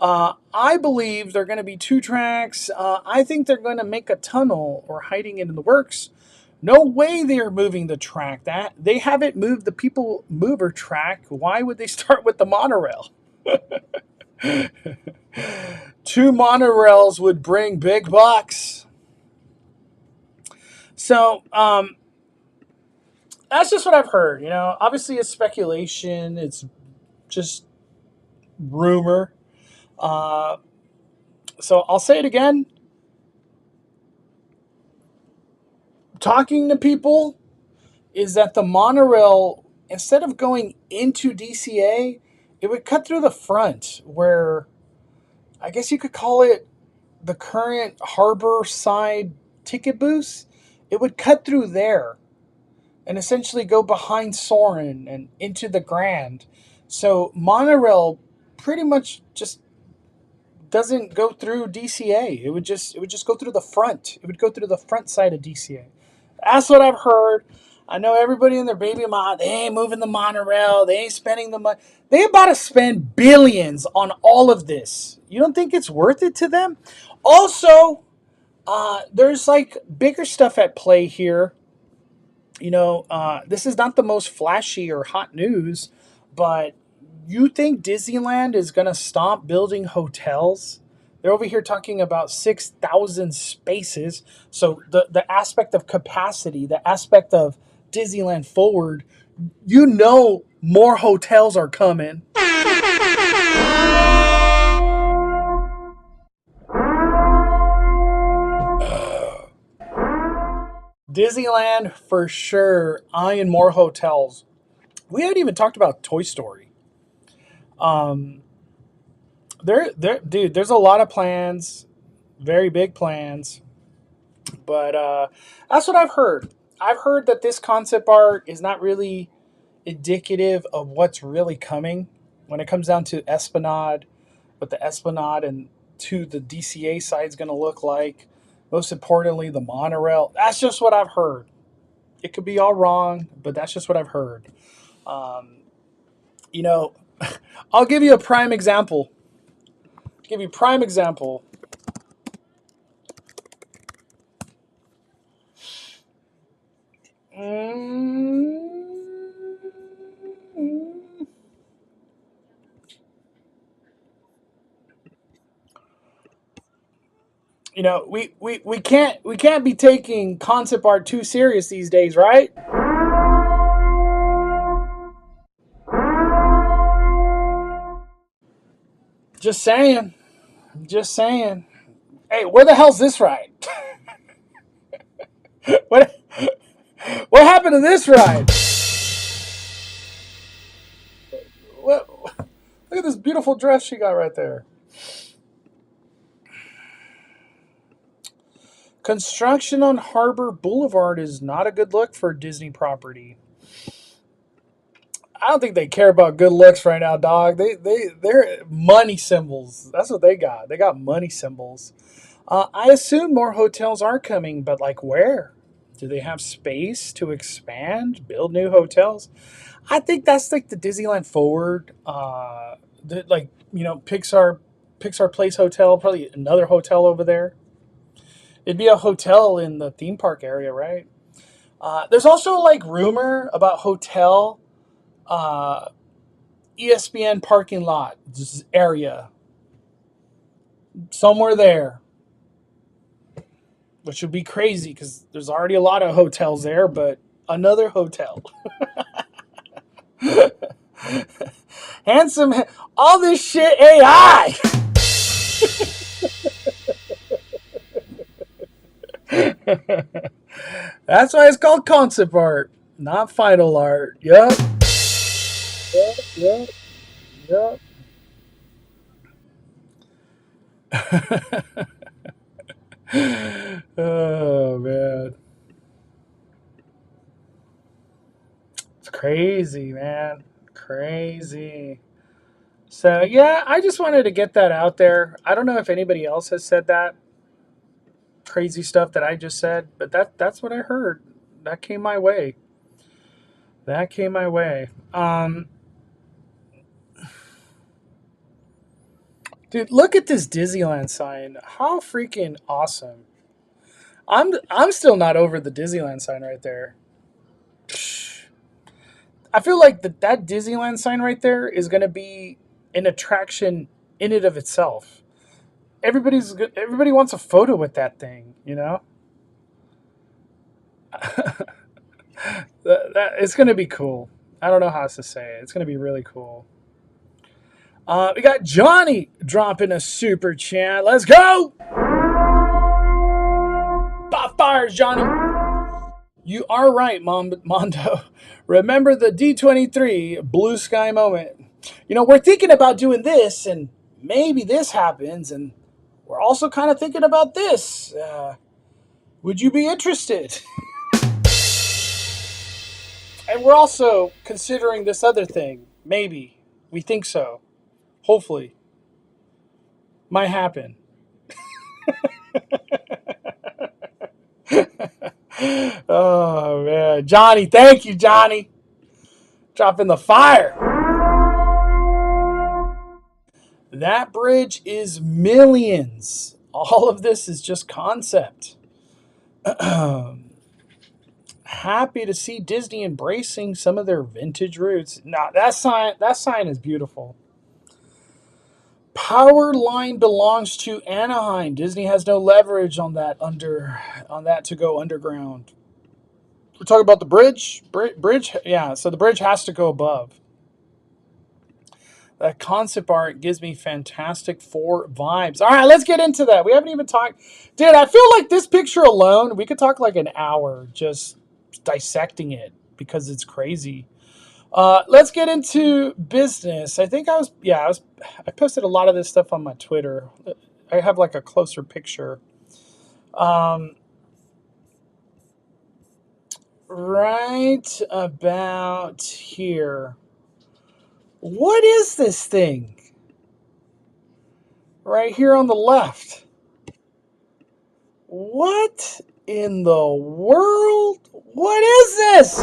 I believe they're going to be 2 tracks. I think they're going to make a tunnel or hiding it in the works. No way they are moving the track. That they haven't moved the people mover track. Why would they start with the monorail? 2 monorails would bring big bucks. So that's just what I've heard. You know, obviously it's speculation. It's just rumor. So I'll say it again. Talking to people is that the monorail, instead of going into DCA, it would cut through the front where I guess you could call it the current harbor side ticket booth. It would cut through there and essentially go behind Soarin' and into the Grand. So monorail pretty much just doesn't go through DCA. It would just go through the front. It would go through the front side of DCA. That's what I've heard. I know everybody in their baby mom, they ain't moving the monorail. They ain't spending the money. They about to spend billions on all of this. You don't think it's worth it to them? Also, there's like bigger stuff at play here. You know, this is not the most flashy or hot news, but you think Disneyland is going to stop building hotels? They're over here talking about 6,000 spaces. So the aspect of capacity, the aspect of Disneyland forward, you know more hotels are coming. Disneyland for sure, eyeing more hotels. We haven't even talked about Toy Story. Um, dude, there's a lot of plans, very big plans, but that's what I've heard. I've heard that this concept art is not really indicative of what's really coming when it comes down to Esplanade, what the Esplanade and to the DCA side is going to look like. Most importantly, the monorail. That's just what I've heard. It could be all wrong, but that's just what I've heard. Um, you know, I'll give you a prime example. Give you a prime example. You know, we can't be taking concept art too serious these days, right? Just saying. Just saying. Hey, where the hell's this ride? What what happened to this ride? What, look at this beautiful dress she got right there. Construction on Harbor Boulevard is not a good look for a Disney property. I don't think they care about good looks right now, dog. They're money symbols. That's what they got. They got money symbols. I assume more hotels are coming, but like where? Do they have space to expand, build new hotels? I think that's like the Disneyland Forward, like Pixar Place Hotel, probably another hotel over there. It'd be a hotel in the theme park area, right? There's also like rumor about hotel uh, ESPN parking lot area somewhere there, which would be crazy because there's already a lot of hotels there, but another hotel. Handsome, all this shit AI. That's why it's called concept art, not final art. Yep. Yep. Yep. Yep. Oh man, it's crazy, man, crazy. So yeah, I just wanted to get that out there. I don't know if anybody else has said that crazy stuff that I just said, but that's what I heard. That came my way. That came my way. Dude, look at this Disneyland sign. How freaking awesome! I'm still not over the Disneyland sign right there. I feel like that Disneyland sign right there is going to be an attraction in and of itself. Everybody wants a photo with that thing, you know. It's going to be cool. I don't know how else to say it. It's going to be really cool. We got Johnny dropping a super chat. Let's go! Pop fires, Johnny. You are right, Mondo. Remember the D23 blue sky moment. You know, we're thinking about doing this, and maybe this happens, and we're also kind of thinking about this. Would you be interested? And we're also considering this other thing. Maybe. We think so. Hopefully. Might happen. Oh, man. Johnny, thank you, Johnny. Dropping the fire. That bridge is millions. All of this is just concept. Happy to see Disney embracing some of their vintage roots. Now that sign is beautiful. Power line belongs to Anaheim. Disney has no leverage on that to go underground. We're talking about the bridge. Bridge, yeah. So the bridge has to go above. That concept art gives me Fantastic Four vibes. All right, let's get into that. We haven't even talked. Dude, I feel like this picture alone, we could talk like an hour just dissecting it because it's crazy. Let's get into business. I think I posted a lot of this stuff on my Twitter. I have like a closer picture. Um, right about here. What is this thing? Right here on the left. What in the world? What is this?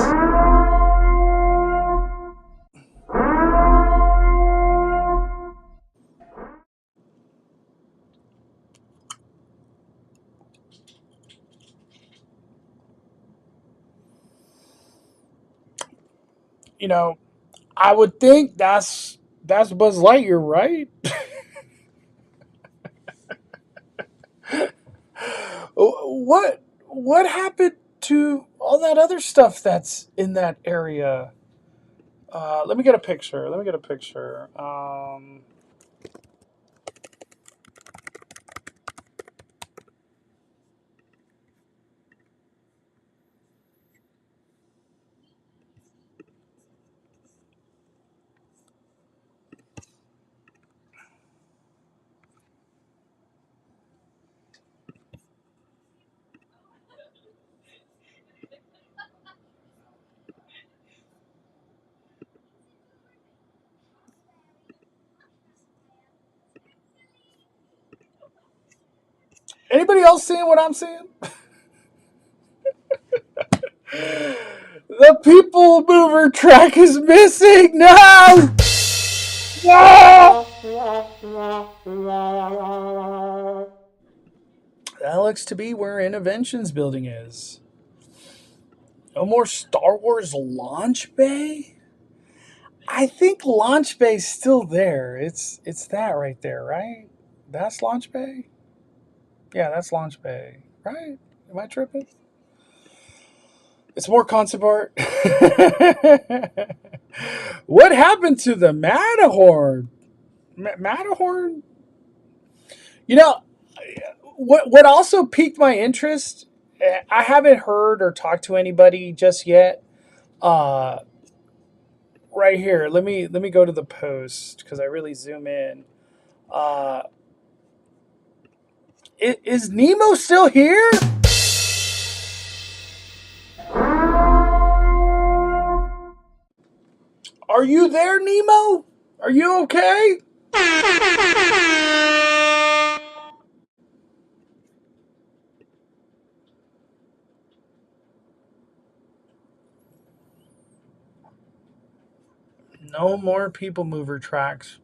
You know, I would think that's Buzz Lightyear, right? What happened to all that other stuff that's in that area? Let me get a picture. Let me get a picture. Anybody else seeing what I'm seeing? The people mover track is missing. No! No! That looks to be where Innovations building is. No more Star Wars Launch Bay? I think Launch Bay's still there. It's that right there, right? That's Launch Bay? Yeah, that's Launch Bay. Right? Am I tripping? It's more concept art. What happened to the Matterhorn? Matterhorn? You know, what also piqued my interest, I haven't heard or talked to anybody just yet. Uh, right here, let me go to the post because I really zoom in. Uh, is Nemo still here? Are you there, Nemo? Are you okay? No more people mover tracks.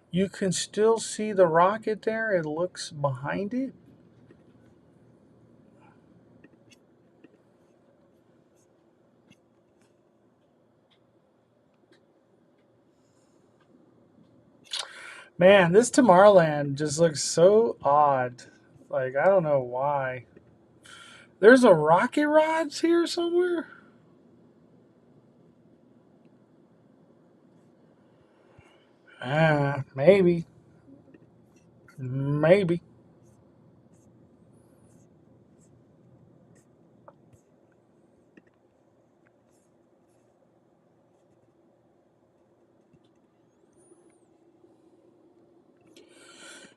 You can still see the rocket there. It looks behind it. Man, this Tomorrowland just looks so odd. Like, I don't know why. There's a rocket rods here somewhere? Maybe. Maybe.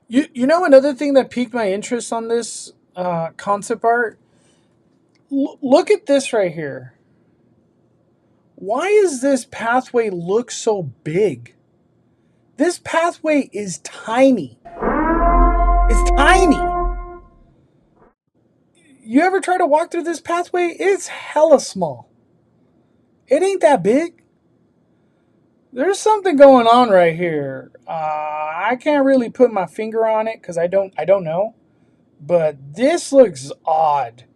You know another thing that piqued my interest on this concept art? Look at this right here. Why is this pathway look so big? This pathway is tiny. It's tiny. You ever try to walk through this pathway? It's hella small. It ain't that big. There's something going on right here. I can't really put my finger on it because I don't know. But this looks odd.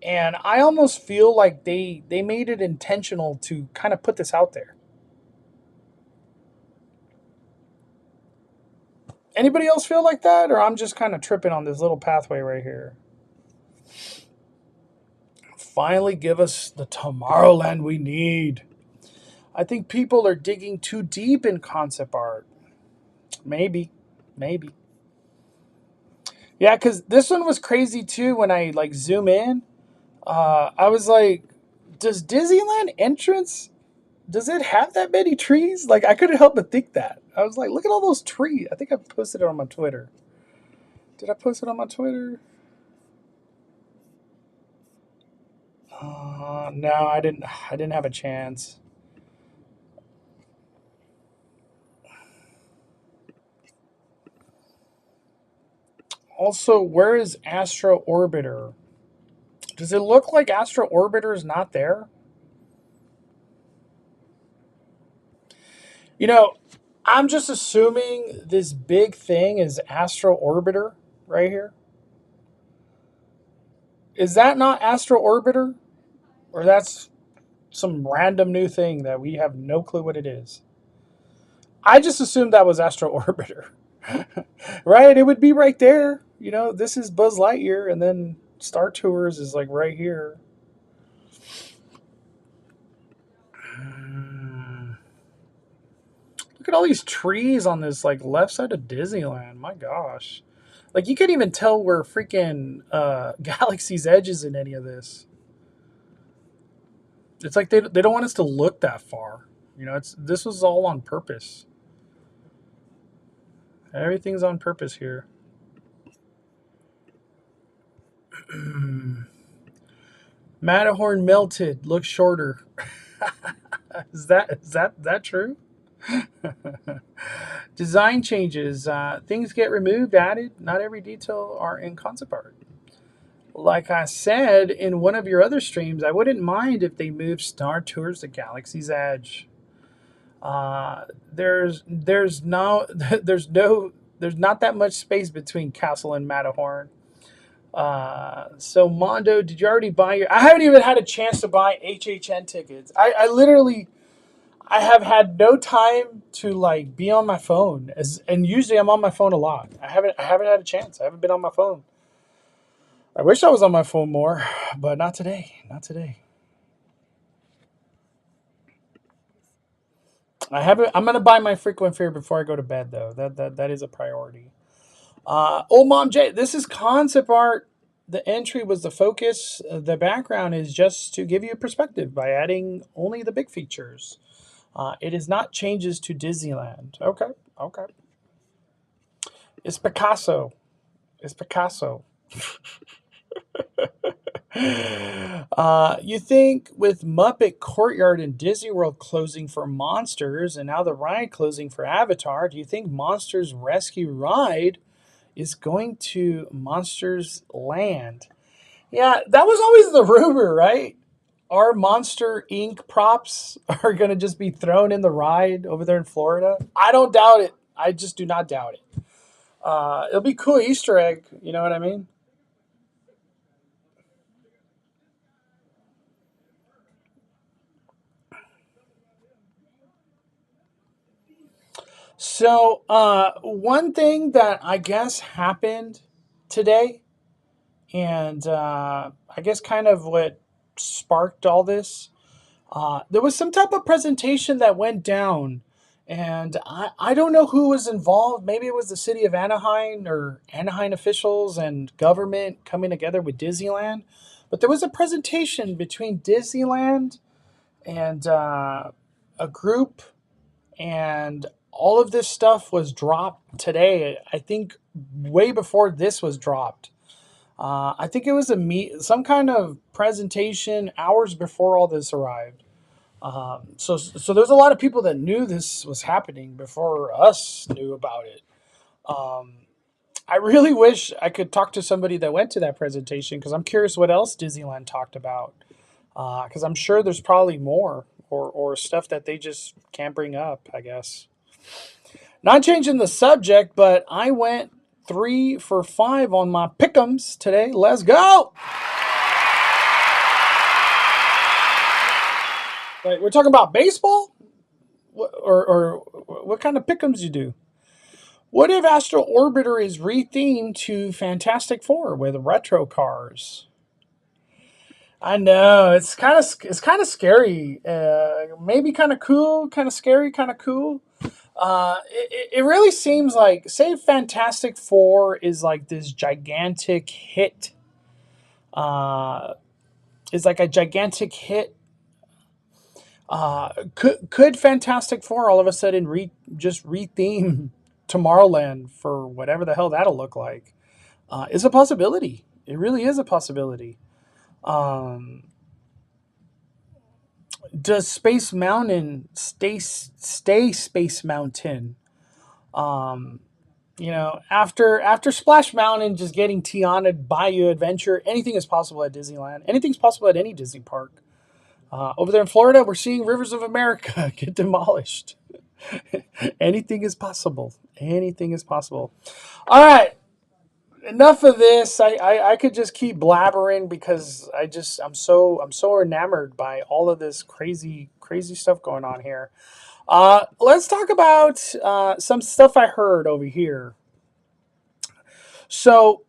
And I almost feel like they made it intentional to kind of put this out there. Anybody else feel like that? Or I'm just kind of tripping on this little pathway right here. Finally give us the Tomorrowland we need. I think people are digging too deep in concept art. Maybe. Maybe. Yeah, because this one was crazy too when I like zoom in. I was like, does Disneyland entrance, does it have that many trees? Like, I couldn't help but think that. I was like, look at all those trees. I think I posted it on my Twitter. Did I post it on my Twitter? No, I didn't. I didn't have a chance. Also, where is Astro Orbiter? Does it look like Astro Orbiter is not there? You know, I'm just assuming this big thing is Astro Orbiter right here. Is that not Astro Orbiter? Or that's some random new thing that we have no clue what it is? I just assumed that was Astro Orbiter. Right? It would be right there. You know, this is Buzz Lightyear, and then Star Tours is like right here. Look at all these trees on this like left side of Disneyland. My gosh. Like you can't even tell where freaking Galaxy's Edge is in any of this. It's like they don't want us to look that far. You know, this was all on purpose. Everything's on purpose here. Matterhorn melted, looks shorter. Is that true? Design changes. Things get removed, added. Not every detail are in concept art. Like I said in one of your other streams, I wouldn't mind if they moved Star Tours to Galaxy's Edge. There's no there's not that much space between Castle and Matterhorn. So Mondo, did you already buy your? I haven't even had a chance to buy HHN tickets. I literally I have had no time to like be on my phone and usually I'm on my phone a lot. I haven't had a chance. I haven't been on my phone. I wish I was on my phone more, but not today. Not today. I haven't. I'm gonna buy my frequent fare before I go to bed, though. That is a priority. Old Mom J, this is concept art. The entry was the focus. The background is just to give you a perspective by adding only the big features. It is not changes to Disneyland. Okay, okay. It's Picasso. It's Picasso. You think with Muppet Courtyard and Disney World closing for Monsters and now the ride closing for Avatar, do you think Monsters Rescue Ride is going to Monsters Land? Yeah, that was always the rumor, right? Our Monster Inc. props are going to just be thrown in the ride over there in Florida. I don't doubt it. I just do not doubt it. It'll be cool Easter egg. You know what I mean? So, one thing that I guess happened today, and I guess kind of what sparked all this, there was some type of presentation that went down, and I don't know who was involved. Maybe it was the city of Anaheim or Anaheim officials and government coming together with Disneyland. But there was a presentation between Disneyland and a group, and all of this stuff was dropped today. I think way before this was dropped. I think it was some kind of presentation hours before all this arrived. So there's a lot of people that knew this was happening before us knew about it. Um, I really wish I could talk to somebody that went to that presentation because I'm curious what else Disneyland talked about. Because I'm sure there's probably more or stuff that they just can't bring up, I guess. Not changing the subject, but I went 3 for 5 on my pick'ems today. Let's go! Wait, we're talking about baseball? Or what kind of pick'ems you do? What if Astro Orbiter is rethemed to Fantastic Four with retro cars? I know it's kind of scary. Maybe kind of cool, kind of scary, kind of cool. It really seems like, say, Fantastic Four is like this gigantic hit. Is like a gigantic hit. Could Fantastic Four all of a sudden just retheme Tomorrowland for whatever the hell that'll look like? Is a possibility. It really is a possibility. Um, does Space Mountain stay Space Mountain? Um, after Splash Mountain just getting Tiana Bayou Adventure, anything is possible at Disneyland. Anything's possible at any Disney park. Over there in Florida, we're seeing Rivers of America get demolished. Anything is possible. Anything is possible. All right. Enough of this. I could just keep blabbering because I'm so enamored by all of this crazy stuff going on here. Let's talk about some stuff I heard over here. So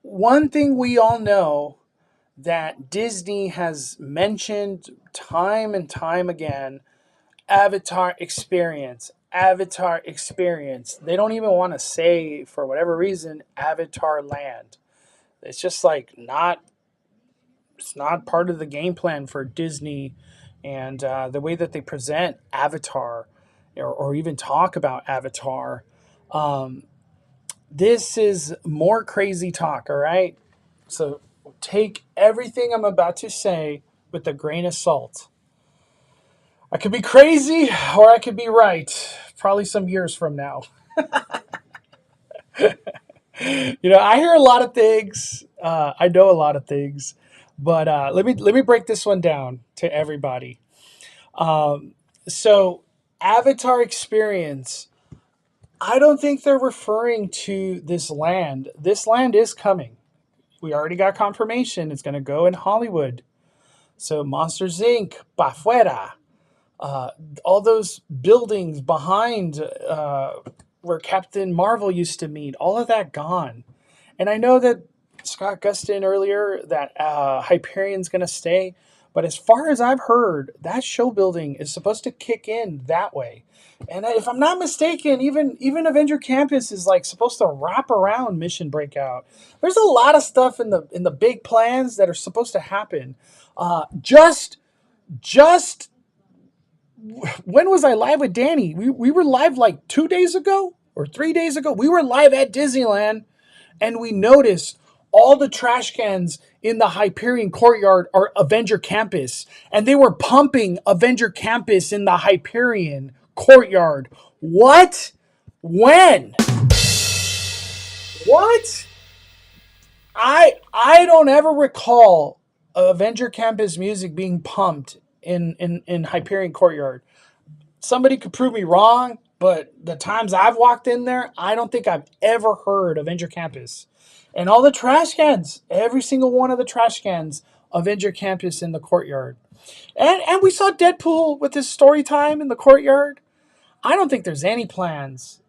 one thing we all know that Disney has mentioned time and time again, Avatar experience. Avatar experience. They don't even want to say, for whatever reason, Avatar Land. It's just like it's not part of the game plan for Disney and the way that they present Avatar or even talk about Avatar. Um, this is more crazy talk, all right? So take everything I'm about to say with a grain of salt. I could be crazy or I could be right. Probably some years from now. I hear a lot of things. I know a lot of things, but let me break this one down to everybody. Um, so, Avatar experience. I don't think they're referring to this land. This land is coming. We already got confirmation. It's going to go in Hollywood. So, Monsters Inc. Pa fuera. Uh, all those buildings behind where Captain Marvel used to meet. All of that gone. And I know that Scott Gustin earlier that Hyperion's going to stay, but as far as I've heard, that show building is supposed to kick in that way. And if I'm not mistaken, even Avenger Campus is like supposed to wrap around Mission Breakout. There's a lot of stuff in the big plans that are supposed to happen. Just when was I live with Danny? We were live like 2 days ago or 3 days ago. We were live at Disneyland and we noticed all the trash cans in the Hyperion courtyard are Avenger Campus, and they were pumping Avenger Campus in the Hyperion courtyard. What? When? What? I don't ever recall Avenger Campus music being pumped in Hyperion courtyard. Somebody could prove me wrong, but the times I've walked in there, I don't think I've ever heard Avenger Campus. And all the trash cans, every single one of the trash cans, Avenger Campus in the courtyard. And we saw Deadpool with his story time in the courtyard. I don't think there's any plans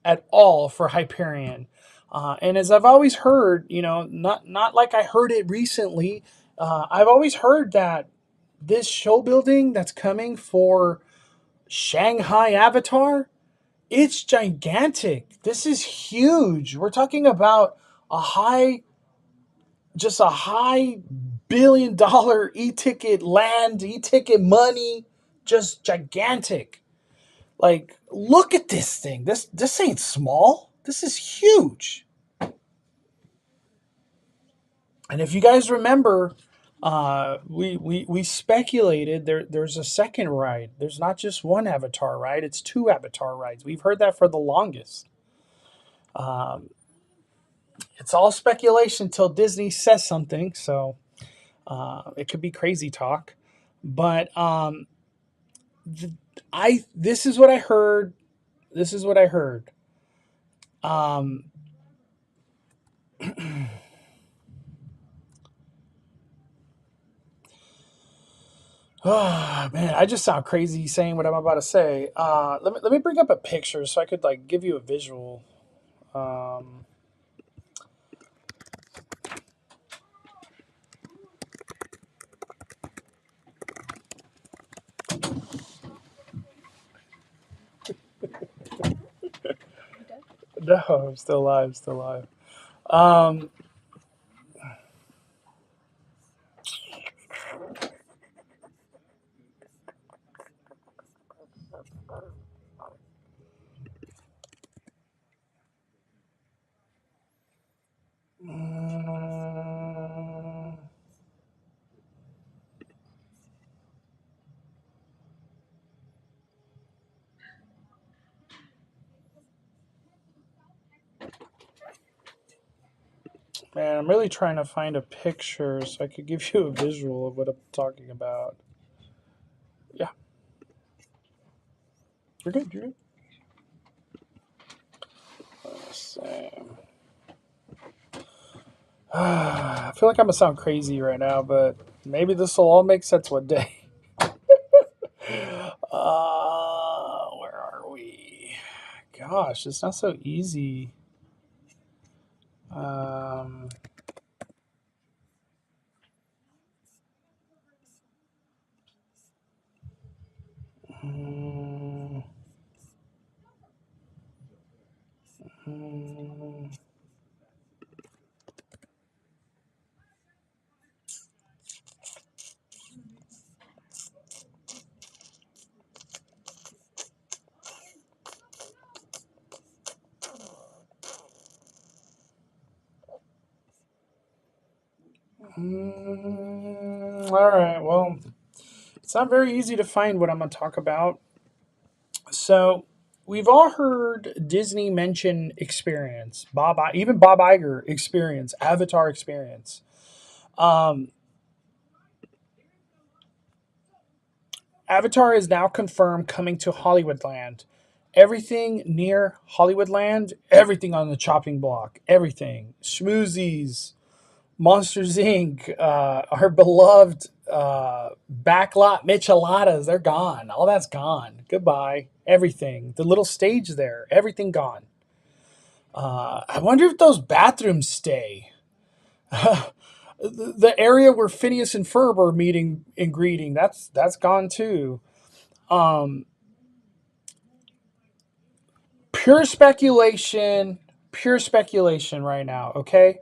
at all for Hyperion. And as I've always heard, not like I heard it recently, I've always heard that this show building that's coming for Shanghai Avatar, it's gigantic. This is huge. We're talking about just a high $1 billion e-ticket land, e-ticket money, just gigantic. Like, look at this thing. This ain't small. This is huge. And if you guys remember, we speculated there's a second ride. There's not just one Avatar ride; it's two Avatar rides. We've heard that for the longest. Um, it's all speculation until Disney says something, so it could be crazy talk. But I this is what I heard. This is what I heard. Um, Oh man, I just sound crazy saying what I'm about to say. Let me bring up a picture so I could like give you a visual. Um, no, I'm still alive, still alive. Um, mm, man, I'm really trying to find a picture so I could give you a visual of what I'm talking about. Yeah, you're good. You're good. Let's see. I feel like I'm gonna sound crazy right now, but maybe this will all make sense one day. Where are we? Gosh, it's not so easy. Um, mm, mm, all right. Well, It's not very easy to find what I'm going to talk about. So we've all heard Disney mention experience. Even Bob Iger experience, Avatar experience. Um, Avatar is now confirmed coming to Hollywoodland. Everything near Hollywoodland, everything on the chopping block, everything. Schmoozies, Monsters Inc., our beloved backlot micheladas, they're gone. All that's gone. Goodbye. Everything. The little stage there, everything gone. I wonder if those bathrooms stay. The area where Phineas and Ferb are meeting and greeting, that's gone too. Um, pure speculation, pure speculation right now, okay?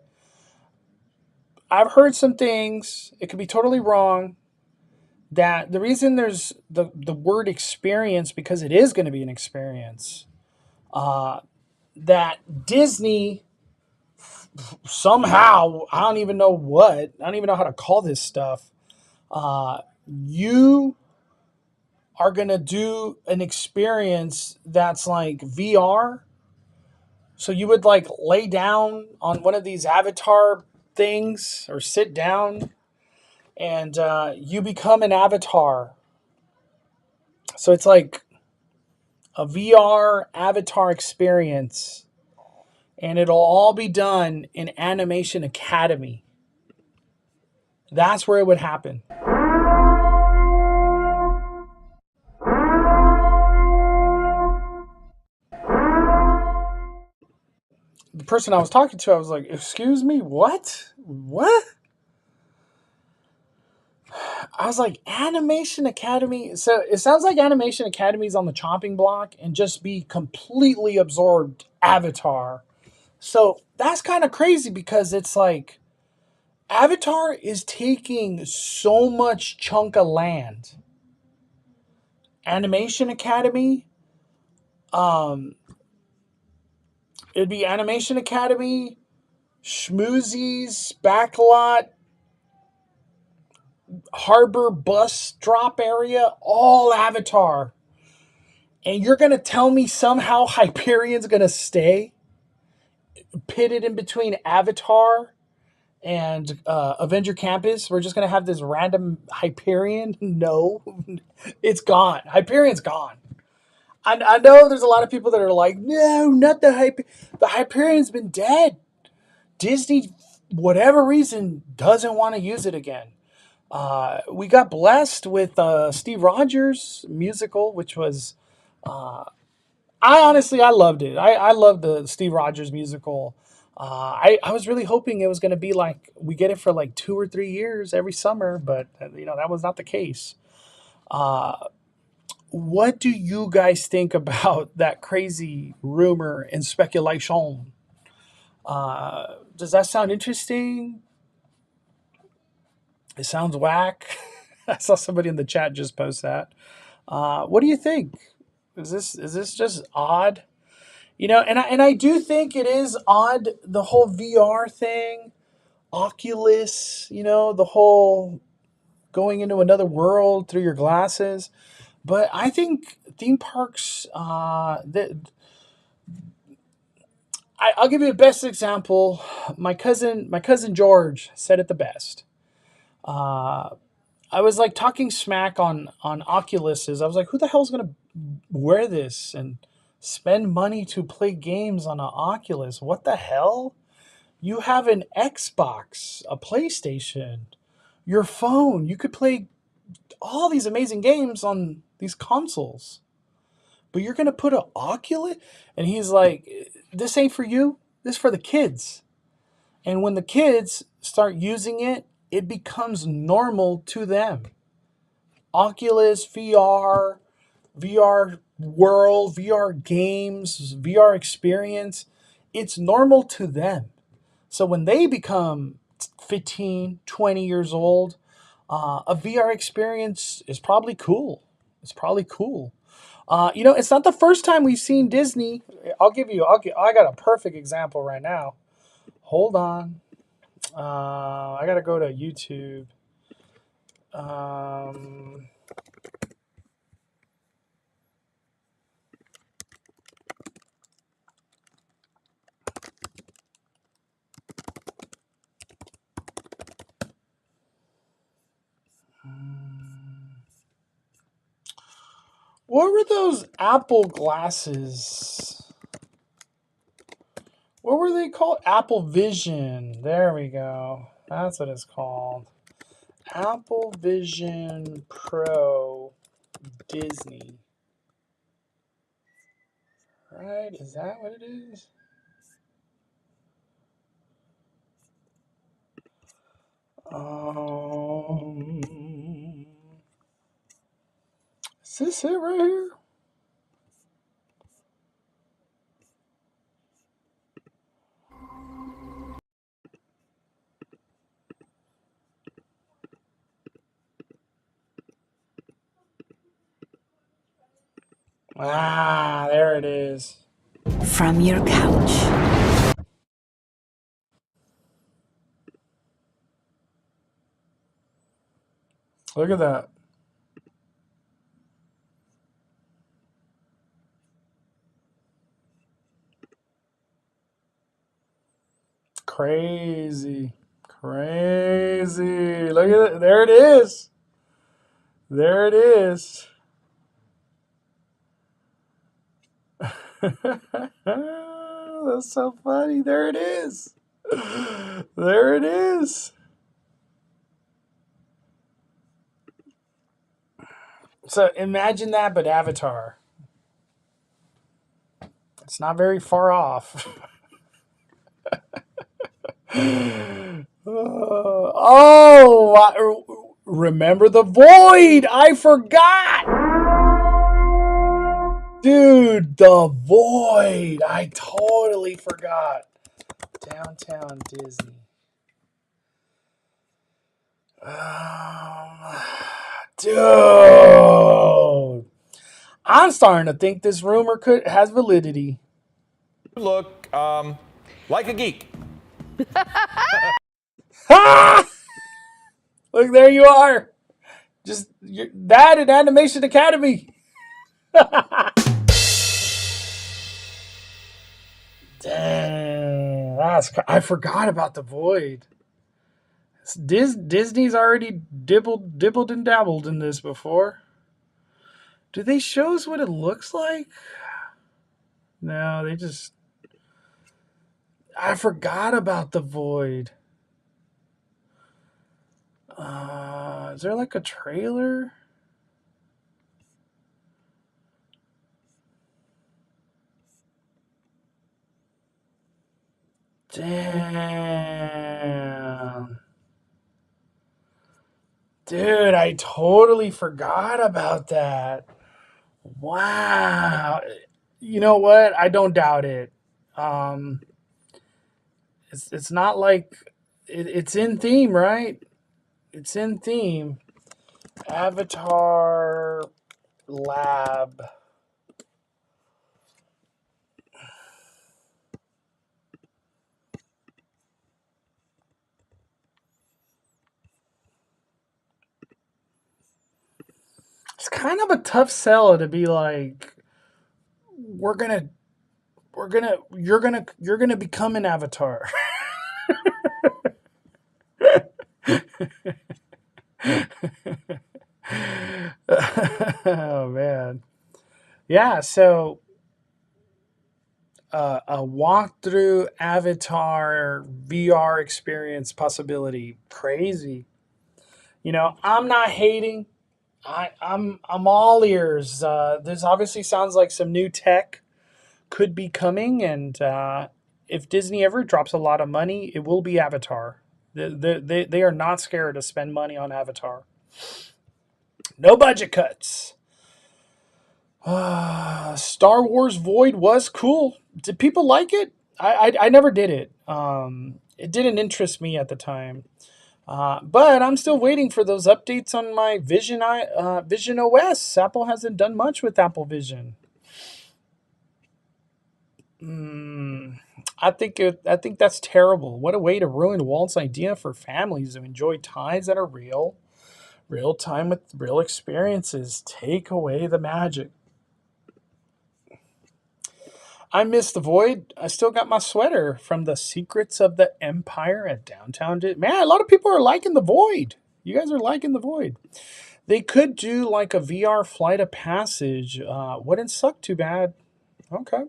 I've heard some things, it could be totally wrong, that the reason there's the word experience, because it is going to be an experience, uh, that Disney somehow, I don't even know what, I don't even know how to call this stuff, you are going to do an experience that's like VR. So you would like lay down on one of these avatar things or sit down and you become an avatar. So it's like a VR avatar experience, and it'll all be done in Animation Academy. That's where it would happen. The person I was talking to, I was like, "Excuse me, what? What?" I was like, Animation Academy. So it sounds like Animation Academy's on the chopping block and just be completely absorbed Avatar. So that's kind of crazy because it's like Avatar is taking so much chunk of land. Animation Academy, um, it'd be Animation Academy, Schmoozies, Backlot, Harbor Bus Drop Area, all Avatar. And you're going to tell me somehow Hyperion's going to stay pitted in between Avatar and Avenger Campus? We're just going to have this random Hyperion? No, it's gone. Hyperion's gone. I know there's a lot of people that are like, no, not the Hyperion. The Hyperion's been dead. Disney, whatever reason, doesn't want to use it again. We got blessed with Steve Rogers musical, which was I loved it. I loved the Steve Rogers musical. I was really hoping it was going to be like we get it for like 2 or 3 years every summer, but that was not the case. What do you guys think about that crazy rumor and speculation? Does that sound interesting? It sounds whack. I saw somebody in the chat just post that. What do you think? Is this just odd? And I do think it is odd, the whole VR thing, Oculus, the whole going into another world through your glasses. But I think theme parks, I'll give you the best example. My cousin George said it the best. Uh, I was like talking smack on Oculuses. I was like, who the hell's gonna wear this and spend money to play games on an Oculus? What the hell? You have an Xbox, a PlayStation, your phone. You could play all these amazing games on these consoles. But you're gonna put an Oculus? And he's like, this ain't for you. This is for the kids. And when the kids start using it, it becomes normal to them. Oculus, VR, VR world, VR games, VR experience, it's normal to them. So when they become 15, 20 years old, a VR experience is probably cool. It's probably cool. It's not the first time we've seen Disney. I got a perfect example right now. Hold on. I got to go to YouTube. What were those Apple glasses? What were they called? Apple Vision. There we go. That's what it's called. Apple Vision Pro Disney. Right? Is that what it is? Is this it right here? Ah, there it is. From your couch. Look at that. Crazy. Crazy. Look at it. There it is. There it is. That's so funny. There it is. There it is. So imagine that, but Avatar. It's not very far off. Remember the void. I forgot. Dude, the void. I totally forgot. Downtown Disney. Dude. I'm starting to think this rumor has validity. You look like a geek. Ah! Look, there you are. Just that and Animation Academy. Damn, I forgot about the void. Disney's already dibbled and dabbled in this before. Do they show us what it looks like? No, they just... I forgot about the void. Is there like a trailer? Damn. Dude, I totally forgot about that. Wow. You know what? I don't doubt it. It's not like it's in theme, right? It's in theme. Avatar Lab. It's kind of a tough sell to be like, you're gonna become an avatar. Oh man, yeah. So a walkthrough Avatar VR experience possibility, crazy. You know, I'm not hating. I'm all ears. This obviously sounds like some new tech could be coming, and if Disney ever drops a lot of money, it will be Avatar. They are not scared to spend money on Avatar. No budget cuts. Star Wars Void was cool. Did people like it? I never did it. It didn't interest me at the time. But I'm still waiting for those updates on my Vision Vision OS. Apple hasn't done much with Apple Vision. I think that's terrible. What a way to ruin Walt's idea for families to enjoy times that are real time with real experiences. Take away the magic. I miss the void. I still got my sweater from the Secrets of the Empire at downtown. Man, a lot of people are liking the void. You guys are liking the void. They could do like a VR flight of passage. Wouldn't suck too bad. Okay.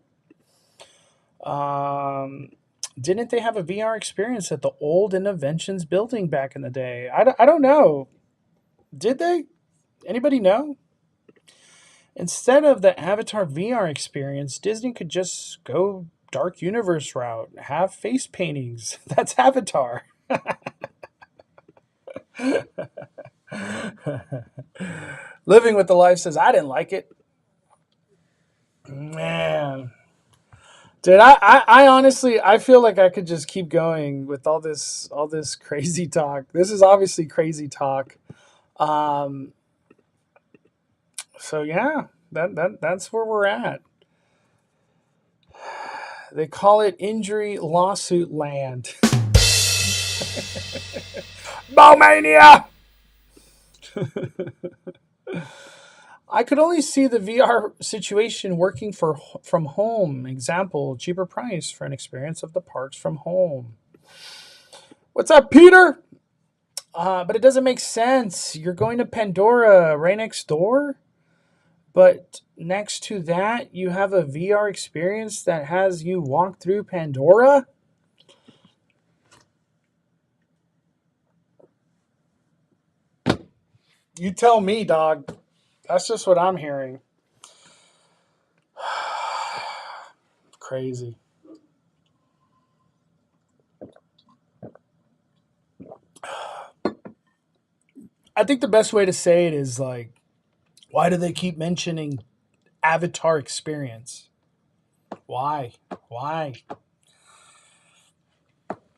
Um, didn't they have a VR experience at the old Innovations building back in the day? I don't know. Did they? Anybody know? Instead of the Avatar VR experience, Disney could just go dark universe route, have face paintings. That's Avatar. Living with the Life says, I didn't like it. Man. Dude, I honestly I feel like I could just keep going with all this crazy talk. This is obviously crazy talk. Um, so yeah, that's where we're at. They call it injury lawsuit land. Bowmania! I could only see the VR situation working from home. Example, cheaper price for an experience of the parks from home. What's up, Peter? But it doesn't make sense. You're going to Pandora right next door, but next to that, you have a VR experience that has you walk through Pandora? You tell me, dog. That's just what I'm hearing. Crazy. I think the best way to say it is like, why do they keep mentioning Avatar experience? Why? Why?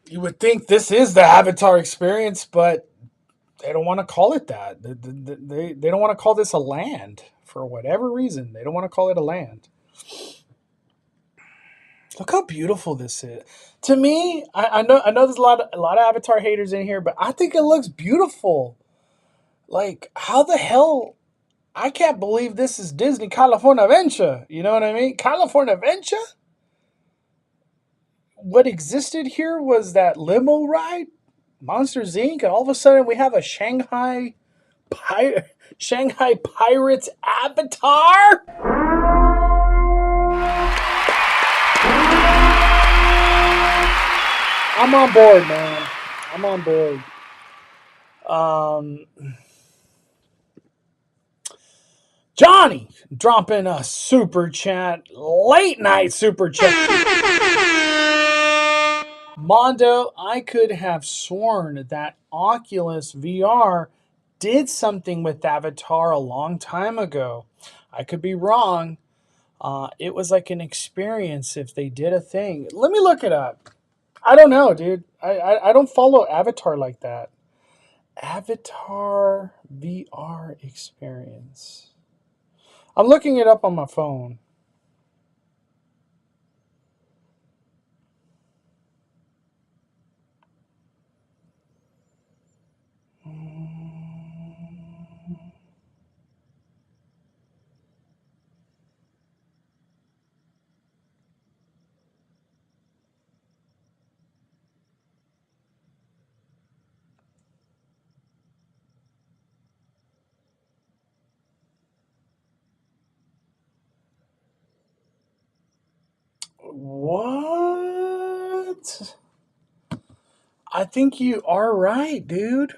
You would think this is the Avatar experience, but they don't want to call it that. They don't want to call this a land for whatever reason. They don't want to call it a land. Look how beautiful this is. To me, I know there's a lot of Avatar haters in here, but I think it looks beautiful. Like, how the hell? I can't believe this is Disney California Adventure. You know what I mean? California Adventure? What existed here was that limo ride, Monsters Inc., and all of a sudden we have a Shanghai Pirates Avatar? I'm on board, man. I'm on board. Um, Johnny dropping a super chat, late night super chat. Mondo, I could have sworn that Oculus VR did something with Avatar a long time ago. I could be wrong. It was like an experience if they did a thing. Let me look it up. I don't know, dude. I don't follow Avatar like that. Avatar VR experience. I'm looking it up on my phone. What? I think you are right, dude.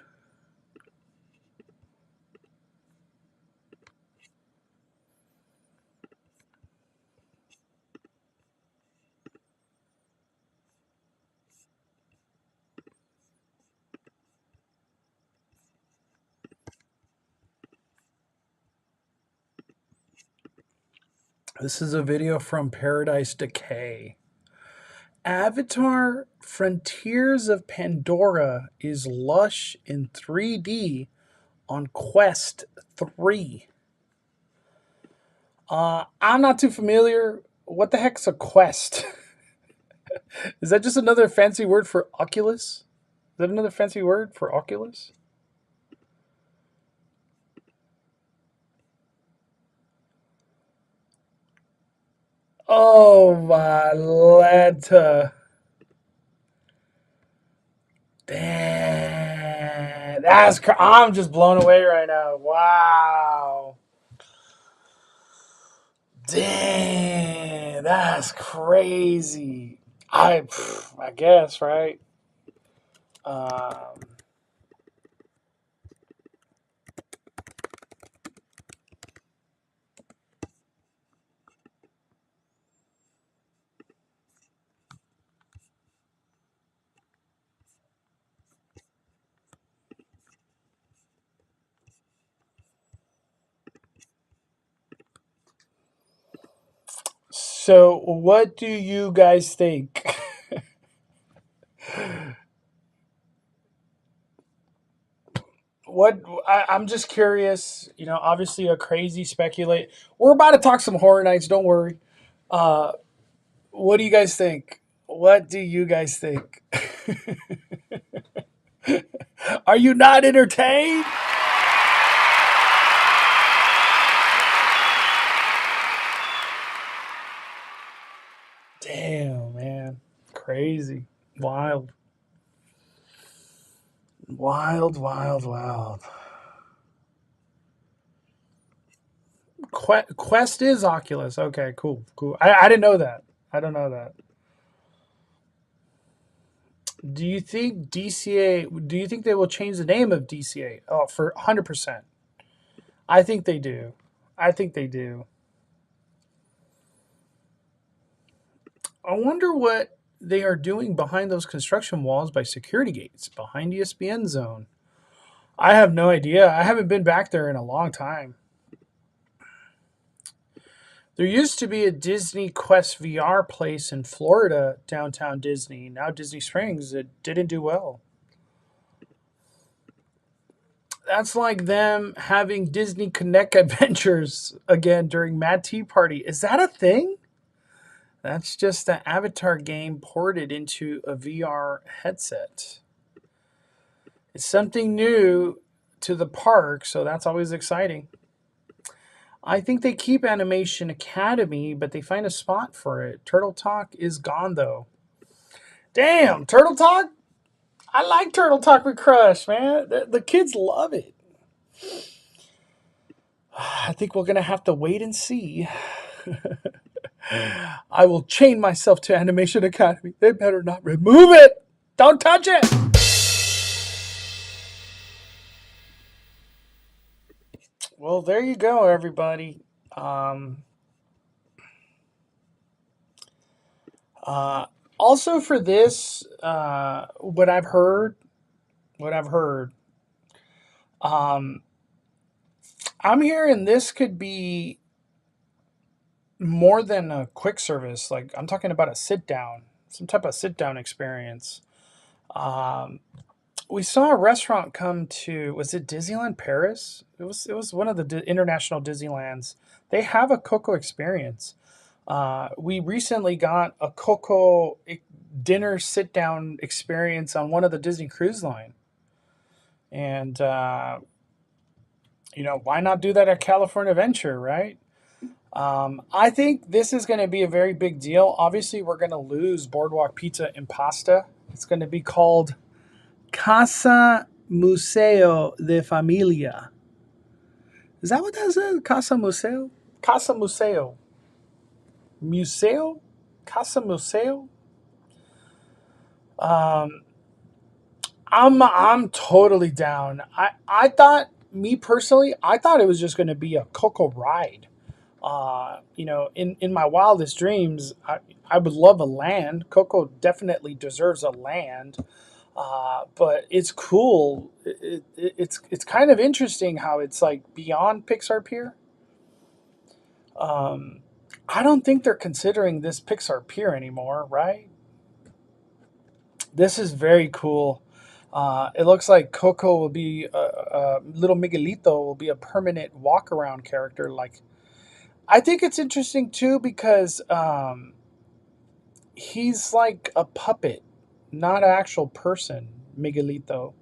This is a video from Paradise Decay. Avatar Frontiers of Pandora is lush in 3D on Quest 3. I'm not too familiar. What the heck's a Quest? Is that just another fancy word for Oculus? Is that another fancy word for Oculus? Oh, Valetta. That I'm just blown away right now. Wow. Dang, that's crazy. I guess, right? Um, so, what do you guys think? I'm just curious. Obviously, a crazy speculate. We're about to talk some Horror Nights. Don't worry. Uh, what do you guys think? What do you guys think? Are you not entertained? Damn, man. Crazy. Wild. Wild, wild, wild. Quest is Oculus. Okay, cool, cool. I didn't know that. I don't know that. Do you think DCA? Do you think they will change the name of DCA? Oh, for 100%. I think they do. I think they do. I wonder what they are doing behind those construction walls by security gates behind ESPN Zone. I have no idea. I haven't been back there in a long time. There used to be a Disney Quest VR place in Florida, downtown Disney. Now Disney Springs. It didn't do well. That's like them having Disney Connect adventures again during Mad Tea Party. Is that a thing? That's just an Avatar game ported into a VR headset. It's something new to the park, so that's always exciting. I think they keep Animation Academy, but they find a spot for it. Turtle Talk is gone, though. Damn, Turtle Talk? I like Turtle Talk with Crush, man. The kids love it. I think we're going to have to wait and see. I will chain myself to Animation Academy. They better not remove it. Don't touch it. Well, there you go, everybody. Um, uh, Also, for this, what I've heard, um, I'm hearing this could be more than a quick service. Like I'm talking about a sit down, some type of sit down experience. Um, we saw a restaurant come to, was it Disneyland Paris? It was one of the international Disneylands. They have a Coco experience. We recently got a Coco dinner sit down experience on one of the Disney Cruise Line, and why not do that at California Adventure, right? I think this is going to be a very big deal. Obviously, we're going to lose Boardwalk Pizza and Pasta. It's going to be called Casa Museo de Familia. Is that what that says? Casa Museo? Casa Museo. Museo? Casa Museo? Um, I'm totally down. I thought, me personally, I thought it was just going to be a Coco ride. In my wildest dreams, I would love a land. Coco definitely deserves a land. But it's cool. It's kind of interesting how it's like beyond Pixar Pier. Um, I don't think they're considering this Pixar Pier anymore, right? This is very cool. It looks like Coco will be little Miguelito will be a permanent walk around character. Like I think it's interesting too because he's like a puppet, not an actual person, Miguelito.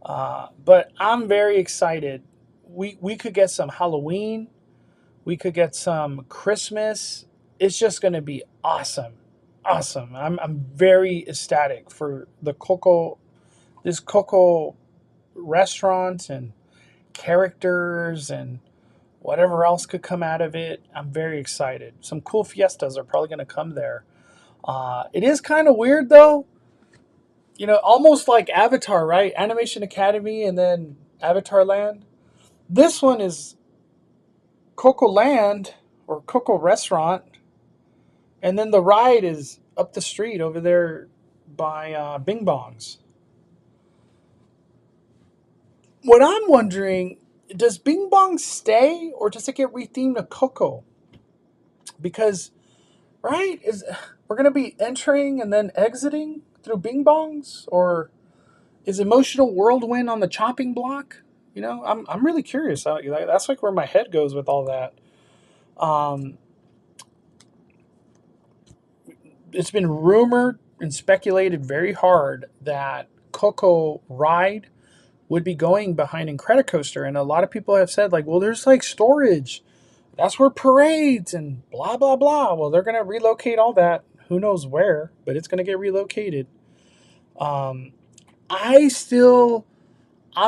But I'm very excited. We could get some Halloween. We could get some Christmas. It's just going to be awesome. Awesome. I'm very ecstatic for the Coco, this Coco restaurants and characters and whatever else could come out of it. I'm very excited. Some cool fiestas are probably going to come there. It is kind of weird though. Almost like Avatar, right? Animation Academy and then Avatar Land. This one is Coco Land or Coco Restaurant. And then the ride is up the street over there by Bing Bongs. What I'm wondering, does Bing Bong stay or does it get rethemed to Coco? Because, right, we're going to be entering and then exiting through Bing Bongs? Or is Emotional Whirlwind on the chopping block? I'm really curious. That's like where my head goes with all that. It's been rumored and speculated very hard that Coco ride would be going behind Incredicoaster. And a lot of people have said, like, well, there's like storage. That's where parades and blah, blah, blah. Well, they're going to relocate all that. Who knows where, but it's going to get relocated. I'm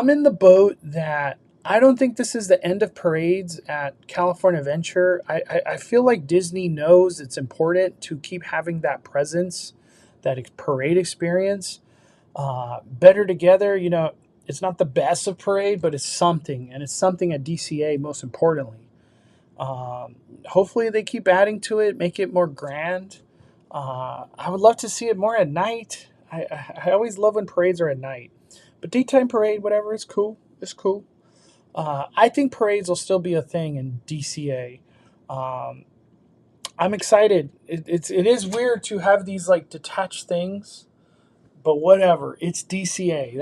in the boat that I don't think this is the end of parades at California Adventure. I feel like Disney knows it's important to keep having that presence, that parade experience. Better Together, it's not the best of parade, but it's something. And it's something at DCA, most importantly. Hopefully they keep adding to it, make it more grand. I would love to see it more at night. I always love when parades are at night. But daytime parade, whatever, it's cool. It's cool. I think parades will still be a thing in DCA. I'm excited. It is weird to have these like detached things, but whatever. It's DCA.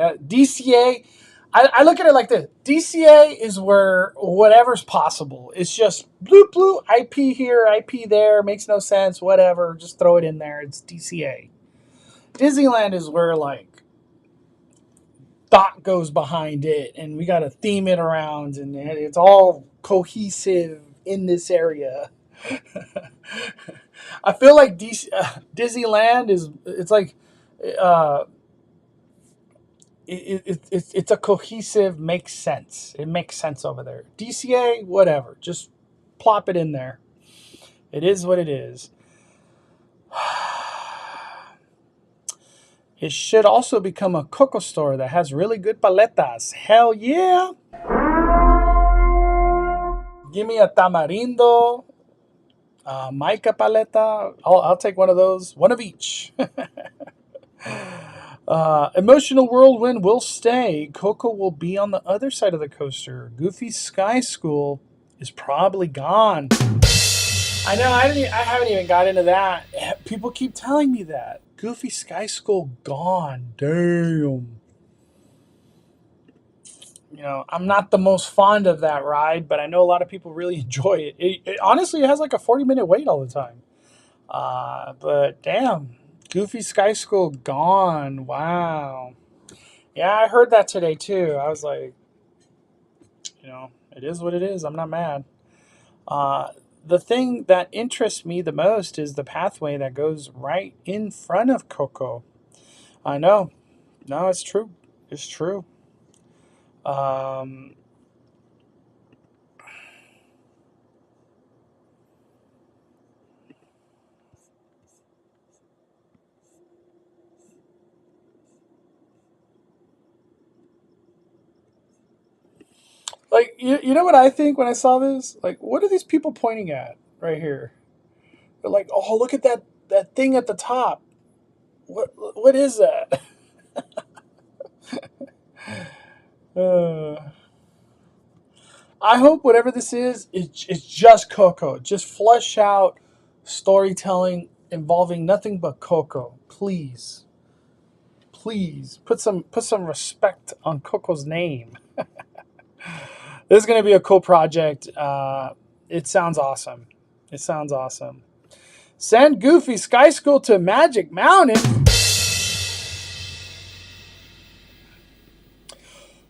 I look at it like this. DCA is where whatever's possible. It's just bloop bloop, IP here, IP there, makes no sense, whatever. Just throw it in there. It's DCA. Disneyland is where like thought goes behind it, and we got to theme it around, and it's all cohesive in this area. I feel like Disneyland it's like it's a cohesive, makes sense. It makes sense over there. DCA, whatever, just plop it in there. It is what it is. It should also become a Coco store that has really good paletas. Hell yeah! Give me a tamarindo, mica paleta. I'll take one of those. One of each. Emotional Whirlwind will stay. Coco will be on the other side of the coaster. Goofy Sky School is probably gone. I know, I haven't even got into that. People keep telling me that. Goofy Sky School gone. Damn. I'm not the most fond of that ride, but I know a lot of people really enjoy it. Honestly, it has like a 40-minute wait all the time. But damn, Goofy Sky School gone. Wow. Yeah, I heard that today too. I was like, it is what it is. I'm not mad. The thing that interests me the most is the pathway that goes right in front of Coco. I know. No, it's true. It's true. Like, you know what I think when I saw this? Like, what are these people pointing at right here? They're like, oh, look at that thing at the top. What is that? I hope whatever this is, it's just Coco. Just flesh out storytelling involving nothing but Coco. Please. Please. Put some respect on Coco's name. This is going to be a cool project. It sounds awesome. It sounds awesome. Send Goofy Sky School to Magic Mountain.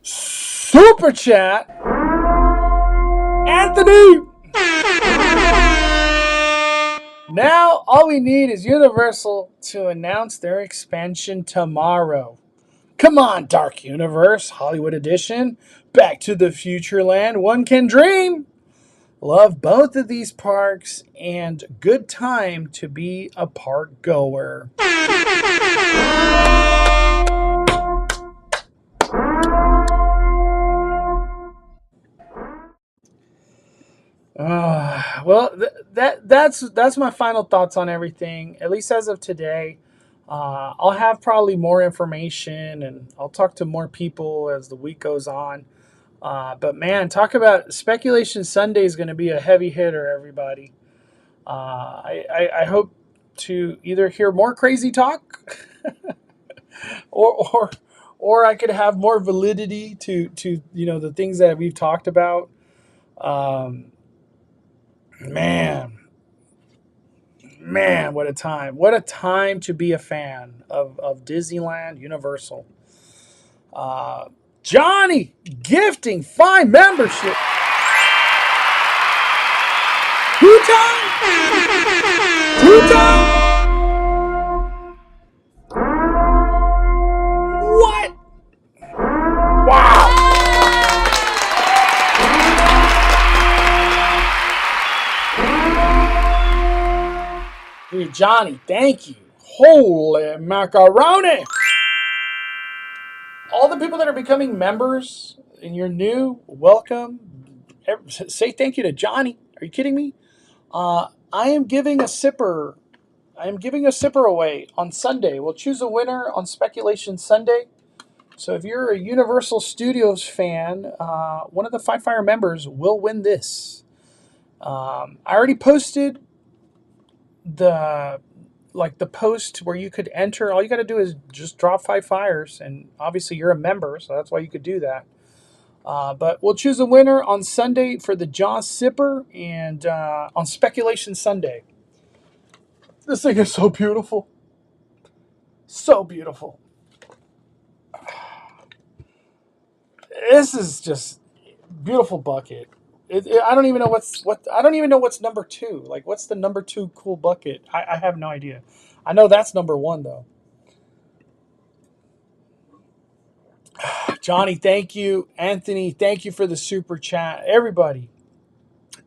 Super chat. Anthony. Now all we need is Universal to announce their expansion tomorrow. Come on, Dark Universe, Hollywood Edition, Back to the Future Land, one can dream. Love both of these parks and good time to be a park goer. Well, that's my final thoughts on everything. At least as of today, I'll have probably more information, and I'll talk to more people as the week goes on. But man, talk about Speculation Sunday is going to be a heavy hitter, everybody. I hope to either hear more crazy talk, or or I could have more validity to the things that we've talked about. Um, man, Man, what a time. What a time to be a fan of Disneyland Universal. Uh, Johnny gifting 5 membership. Two time? 2 time? What? Wow. Hey, Johnny, thank you. Holy macaroni. All the people that are becoming members and you're new, welcome. Say thank you to Johnny. Are you kidding me? I am giving a sipper. I am giving a sipper away on Sunday. We'll choose a winner on Speculation Sunday. So if you're a Universal Studios fan, one of the Five Fire members will win this. I already posted the post where you could enter. All you got to do is just drop 5 fires, and obviously you're a member, so that's why you could do that. But we'll choose a winner on Sunday for the Jaws Sipper and on Speculation Sunday. This thing is so beautiful. So beautiful. This is just beautiful bucket. I don't even know I don't even know what's number 2. Like, what's the number 2 cool bucket? I have no idea. I know that's number 1 though. Johnny, thank you. Anthony, thank you for the super chat. Everybody,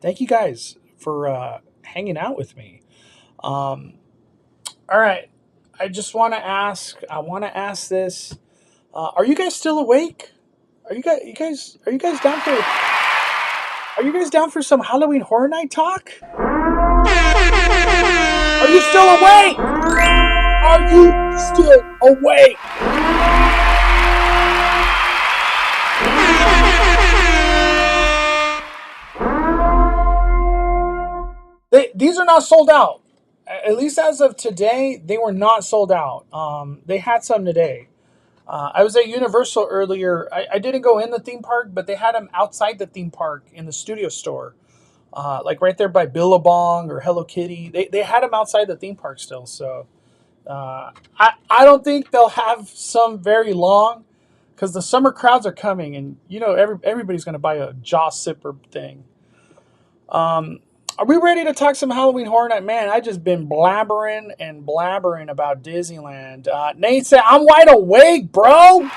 thank you guys for hanging out with me. All right, I just want to ask. I want to ask this: are you guys still awake? Are you guys down for? Are you guys down for some Halloween Horror Night talk? Are you still awake? Are you still awake? These are not sold out. At least as of today, they were not sold out. They had some today. I was at Universal earlier. I didn't go in the theme park, but they had them outside the theme park in the studio store. Like right there by Billabong or Hello Kitty. They had them outside the theme park still. So I don't think they'll have some very long, because the summer crowds are coming, and everybody's going to buy a Jaw Sipper thing. Are we ready to talk some Halloween Horror Night? Man, I just been blabbering and blabbering about Disneyland. Nate said, I'm wide awake, bro.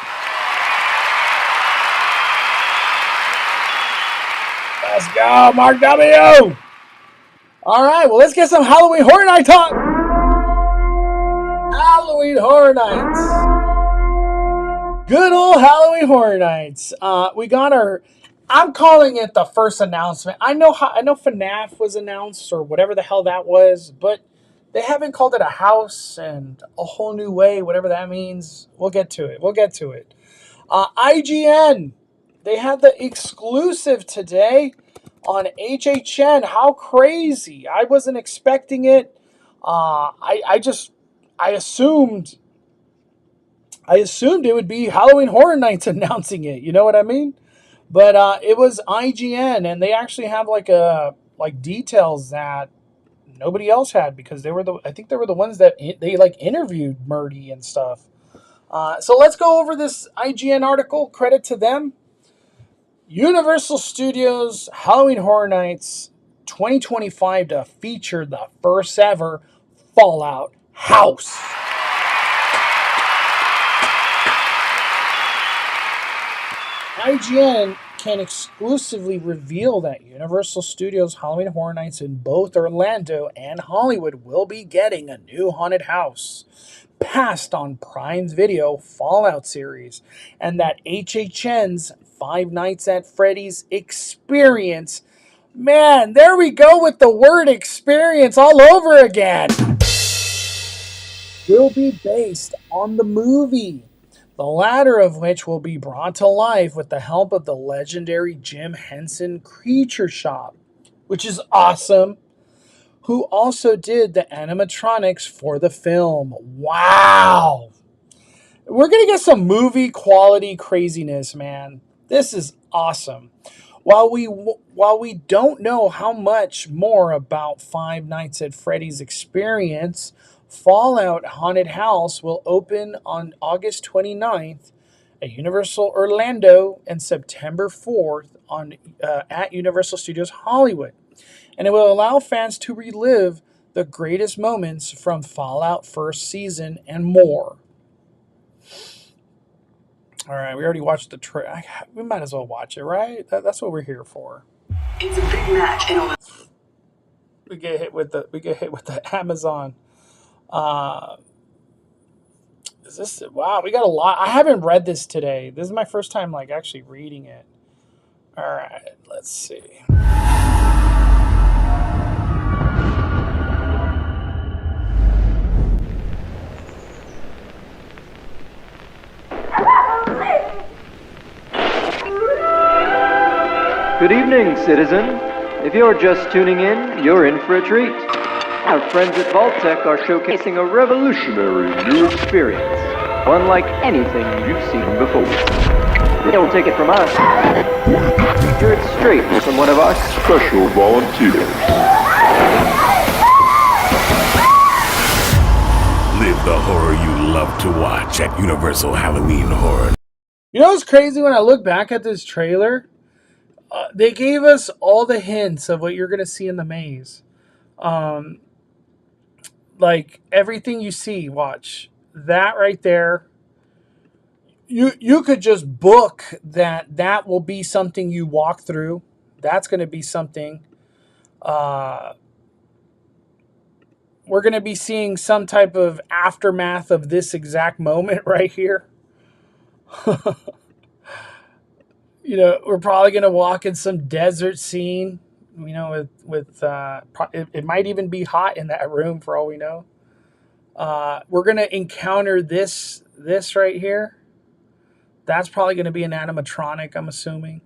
Let's go, Mark W. All right, well, let's get some Halloween Horror Night talk. Halloween Horror Nights. Good old Halloween Horror Nights. We got our... I'm calling it the first announcement. I know FNAF was announced or whatever the hell that was, but they haven't called it a house and a whole new way, whatever that means. We'll get to it. IGN, they had the exclusive today on HHN. How crazy. I wasn't expecting it. I assumed it would be Halloween Horror Nights announcing it. You know what I mean? But it was IGN, and they actually have like details that nobody else had, because I think they were the ones that they interviewed Murdy and stuff. So let's go over this IGN article. Credit to them. Universal Studios Halloween Horror Nights 2025 to feature the first ever Fallout house. IGN can exclusively reveal that Universal Studios Halloween Horror Nights in both Orlando and Hollywood will be getting a new haunted house, passed on Prime's Video Fallout series, and that HHN's Five Nights at Freddy's experience. Man, there we go with the word experience all over again. Will be based on the movie, the latter of which will be brought to life with the help of the legendary Jim Henson Creature Shop, which is awesome, who also did the animatronics for the film. Wow! We're going to get some movie quality craziness, man. This is awesome. While we don't know how much more about Five Nights at Freddy's experience, Fallout Haunted House will open on August 29th at Universal Orlando and September 4th at Universal Studios Hollywood. And it will allow fans to relive the greatest moments from Fallout first season and more. All right, we already watched the trailer. We might as well watch it, right? That's what we're here for. It's a big match in We get hit with the Amazon. Is this wow? We got a lot. I haven't read this today. This is my first time actually reading it. All right, let's see. Good evening, citizen. If you're just tuning in, you're in for a treat. Our friends at Vault-Tec are showcasing a revolutionary new experience, unlike anything you've seen before. Don't take it from us. Hear it straight from one of our special volunteers. Live the horror you love to watch at Universal Halloween Horror. You know what's crazy when I look back at this trailer? They gave us all the hints of what you're going to see in the maze. Like everything you see, watch. That right there. You could just book that will be something you walk through. That's going to be something. We're going to be seeing some type of aftermath of this exact moment right here. We're probably going to walk in some desert scene, with it might even be hot in that room for all we know. We're going to encounter this right here. That's probably going to be an animatronic, I'm assuming.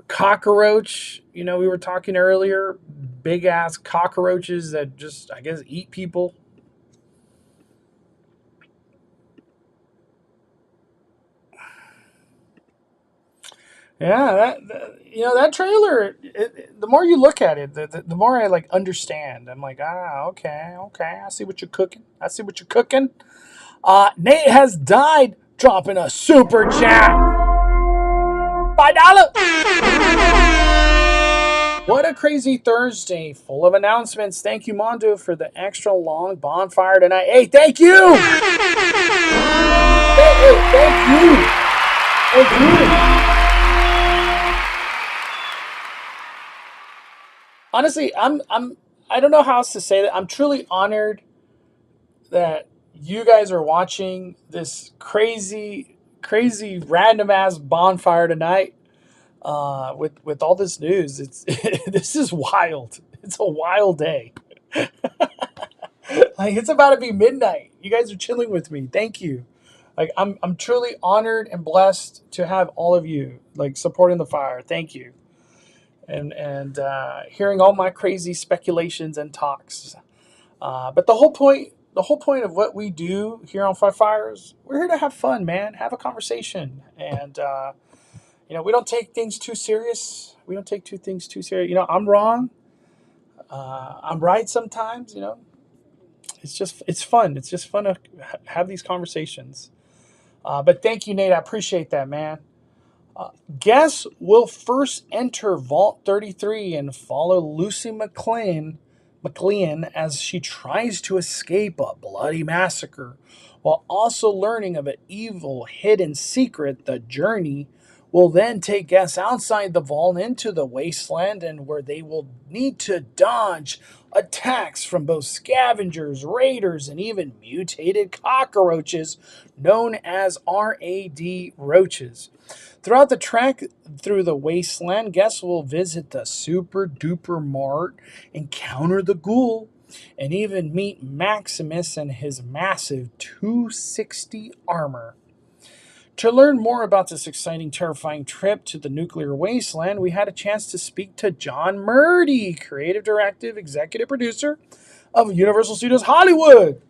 Cockroach, we were talking earlier, big ass cockroaches that just, I guess, eat people. Yeah, that trailer. The more you look at it, the more I understand. I'm like, okay. I see what you're cooking. Nate has died, dropping a super chat. $5. What a crazy Thursday, full of announcements. Thank you, Mondo, for the extra long bonfire tonight. Hey, thank you. Hey, thank you. Honestly, I don't know how else to say that. I'm truly honored that you guys are watching this crazy random ass bonfire tonight. With all this news, this is wild. It's a wild day. It's about to be midnight. You guys are chilling with me. Thank you. I'm truly honored and blessed to have all of you supporting the fire. Thank you. And hearing all my crazy speculations and talks. But the whole point of what we do here on Five Fires, we're here to have fun, man. Have a conversation. And, we don't take things too serious. I'm wrong. I'm right sometimes, It's fun. It's just fun to have these conversations. But thank you, Nate. I appreciate that, man. Guests will first enter Vault 33 and follow Lucy McLean McLean as she tries to escape a bloody massacre while also learning of an evil hidden secret. The journey will then take guests outside the vault into the wasteland, and where they will need to dodge attacks from both scavengers, raiders, and even mutated cockroaches known as RAD roaches. Throughout the trek through the wasteland, guests will visit the Super Duper Mart, encounter the ghoul, and even meet Maximus and his massive 260 armor. To learn more about this exciting, terrifying trip to the nuclear wasteland, we had a chance to speak to John Murdy, creative director, executive producer of Universal Studios Hollywood,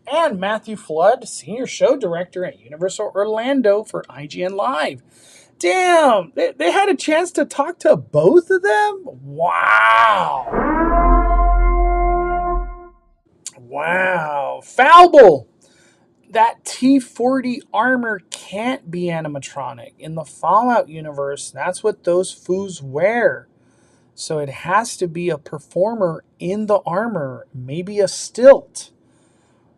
and Matthew Flood, senior show director at Universal Orlando for IGN Live. Damn, they had a chance to talk to both of them? Wow. Wow. Falble. That T-40 armor can't be animatronic. In the Fallout universe, that's what those foos wear. So it has to be a performer in the armor, maybe a stilt.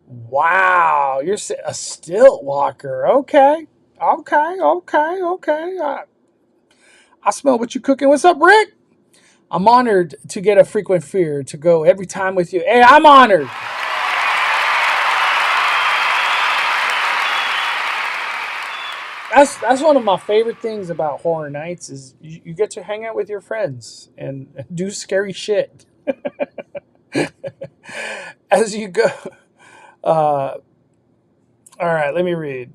Wow, you're a stilt walker. Okay. I smell what you're cooking. What's up, Rick? I'm honored to get a frequent fear to go every time with you. Hey, I'm honored. That's one of my favorite things about Horror Nights is you get to hang out with your friends and do scary shit as you go. All right, let me read.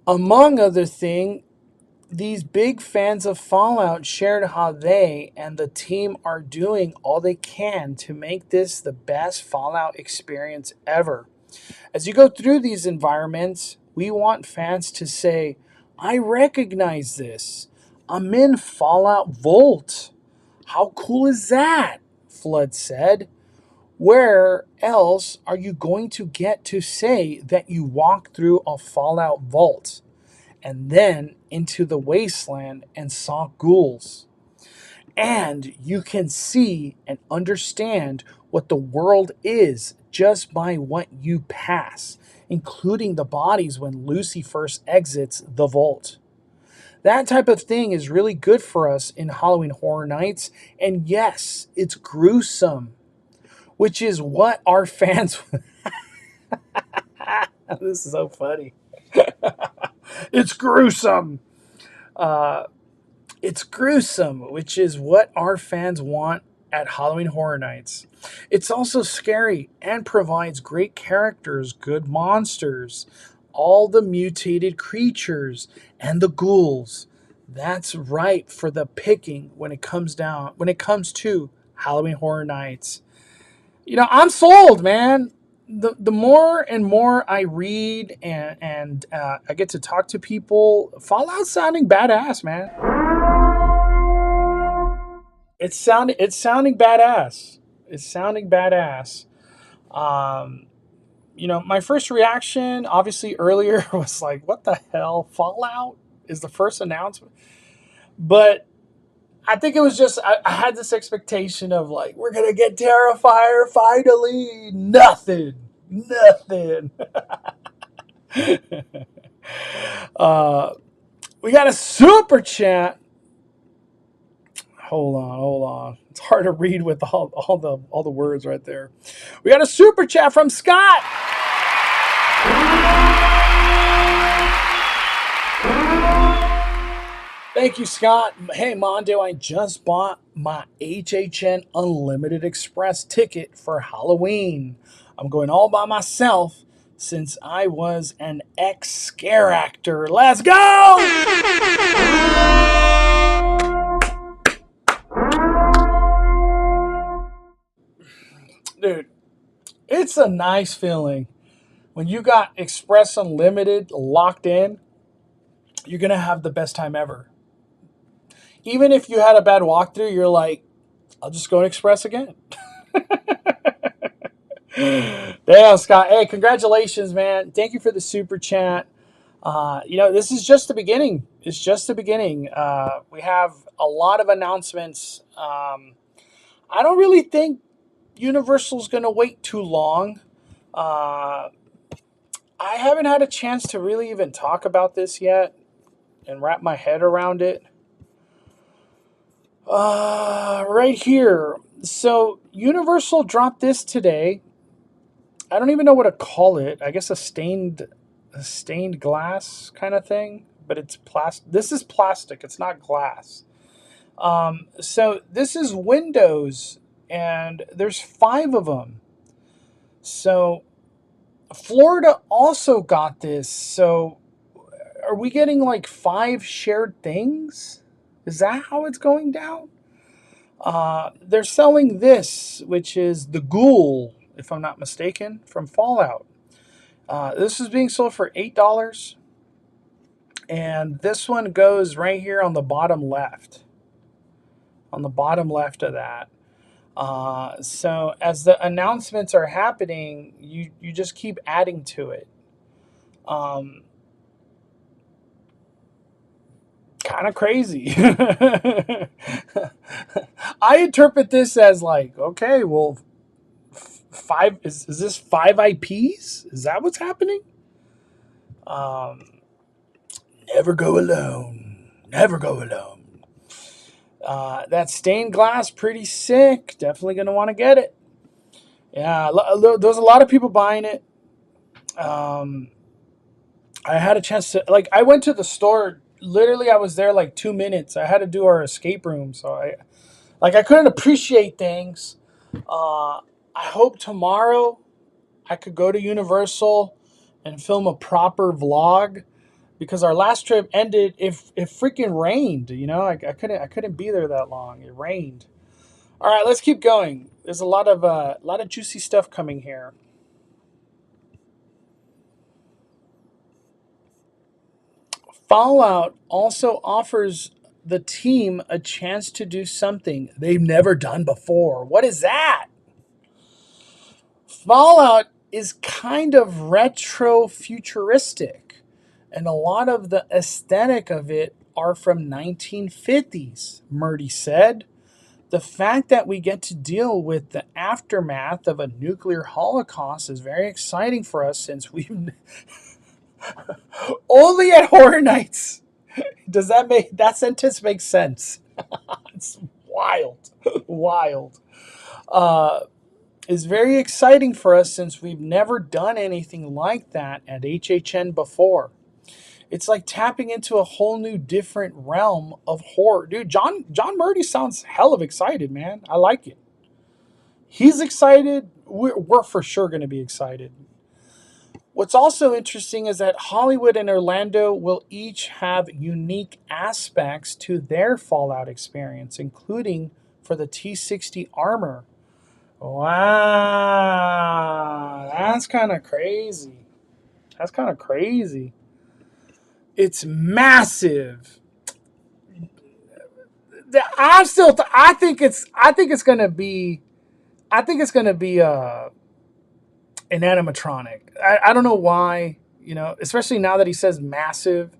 Among other things, these big fans of Fallout shared how they and the team are doing all they can to make this the best Fallout experience ever. As you go through these environments, we want fans to say, I recognize this. I'm in Fallout Vault. How cool is that? Flood said. Where else are you going to get to say that you walked through a Fallout Vault and then into the wasteland and saw ghouls? And you can see and understand what the world is just by what you pass, including the bodies when Lucy first exits the vault. That type of thing is really good for us in Halloween Horror Nights. And yes, it's gruesome, which is what our fans... This is so funny. It's gruesome. It's gruesome, which is what our fans want at Halloween Horror Nights. It's also scary and provides great characters, good monsters, all the mutated creatures, and the ghouls. That's ripe for the picking when it comes to Halloween Horror Nights. You know, I'm sold, man. The more and more I read and I get to talk to people, Fallout's sounding badass, man. It's sounding badass. It's sounding badass. You know, my first reaction, obviously earlier, was like, "What the hell? Fallout is the first announcement." But I think it was just I had this expectation of like, we're gonna get Terrifier finally. Nothing. We got a super chat. Hold on. It's hard to read with all the words right there. We got a super chat from Scott. Thank you, Scott. Hey, Mondo, I just bought my HHN Unlimited Express ticket for Halloween. I'm going all by myself since I was an ex-scare actor. Let's go! Dude, it's a nice feeling when you got Express Unlimited locked in. You're going to have the best time ever. Even if you had a bad walkthrough, you're like, I'll just go and Express again. Damn, Scott. Hey, congratulations, man. Thank you for the super chat. You know, this is just the beginning. It's just the beginning. We have a lot of announcements. I don't really think Universal's going to wait too long. I haven't had a chance to really even talk about this yet and wrap my head around it. Right here. So Universal dropped this today. I don't even know what to call it. I guess a stained glass kind of thing, but it's plastic. This is plastic. It's not glass. So this is windows, and there's 5 of them. So Florida also got this. So are we getting like 5 shared things? Is that how it's going down? They're selling this, which is the Ghoul, if I'm not mistaken, from Fallout. This is being sold for $8. And this one goes right here on the bottom left. On the bottom left of that. So as the announcements are happening, you just keep adding to it. Kind of crazy. I interpret this as like, okay, well, 5 is this 5 IPs? Is that what's happening? Never go alone. Never go alone. That stained glass, pretty sick. Definitely gonna want to get it. Yeah, there's a lot of people buying it. I had a chance to, like, I went to the store. Literally, I was there like 2 minutes. I had to do our escape room, so I couldn't appreciate things. I hope tomorrow I could go to Universal and film a proper vlog, because our last trip ended. If it freaking rained, I couldn't be there that long. It rained. All right, let's keep going. There's a lot of juicy stuff coming here. Fallout also offers the team a chance to do something they've never done before. What is that? Fallout is kind of retro futuristic, and a lot of the aesthetic of it are from 1950s, Murdy said. The fact that we get to deal with the aftermath of a nuclear holocaust is very exciting for us, since we've only at Horror Nights. Does that sentence make sense? It's wild. Wild. Is very exciting for us, since we've never done anything like that at HHN before. It's like tapping into a whole new different realm of horror. Dude, John Murdy sounds hell of excited, man. I like it. He's excited. We're for sure going to be excited. What's also interesting is that Hollywood and Orlando will each have unique aspects to their Fallout experience, including for the T-60 armor. Wow, that's kind of crazy. That's kind of crazy. It's massive. I think it's gonna be an animatronic. I don't know why, especially now that he says massive,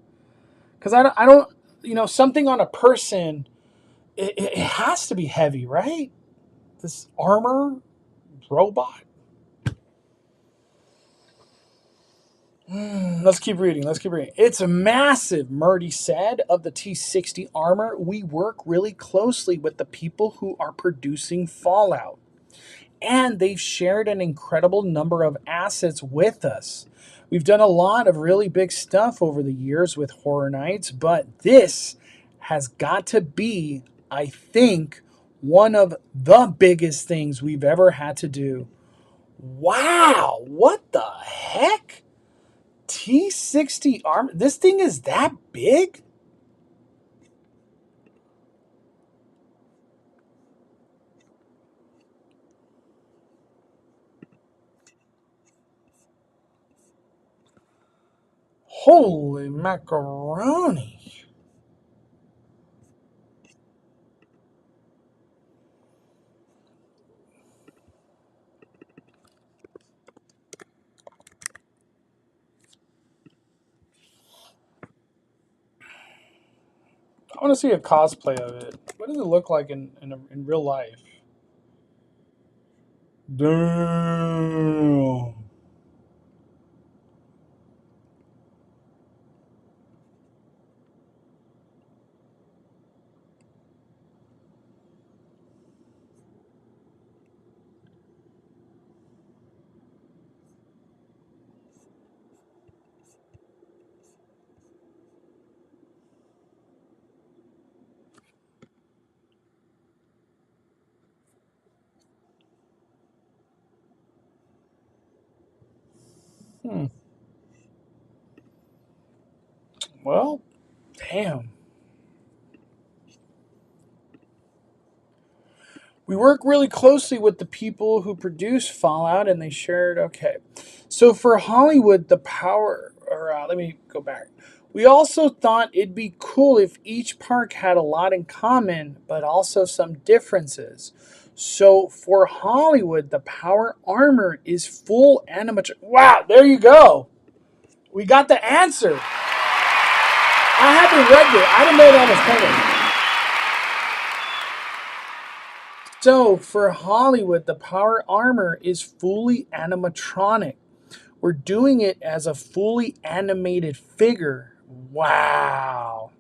because I don't something on a person. It has to be heavy, right? This armor robot. Let's keep reading. It's massive, Murdy said of the T-60 armor. We work really closely with the people who are producing Fallout, and they've shared an incredible number of assets with us. We've done a lot of really big stuff over the years with Horror Nights, but this has got to be, I think, one of the biggest things we've ever had to do. Wow, what the heck? T-60 armor? This thing is that big? Holy macaroni. I want to see a cosplay of it. What does it look like in real life? Damn. Hmm. Well, damn. We work really closely with the people who produce Fallout, and they shared. Okay, so for Hollywood, the power. Or let me go back. We also thought it'd be cool if each park had a lot in common, but also some differences. So for Hollywood, the power armor is full animatronic. Wow, there you go. We got the answer. I haven't read it. I didn't know that was coming. So, for Hollywood, the power armor is fully animatronic. We're doing it as a fully animated figure. Wow.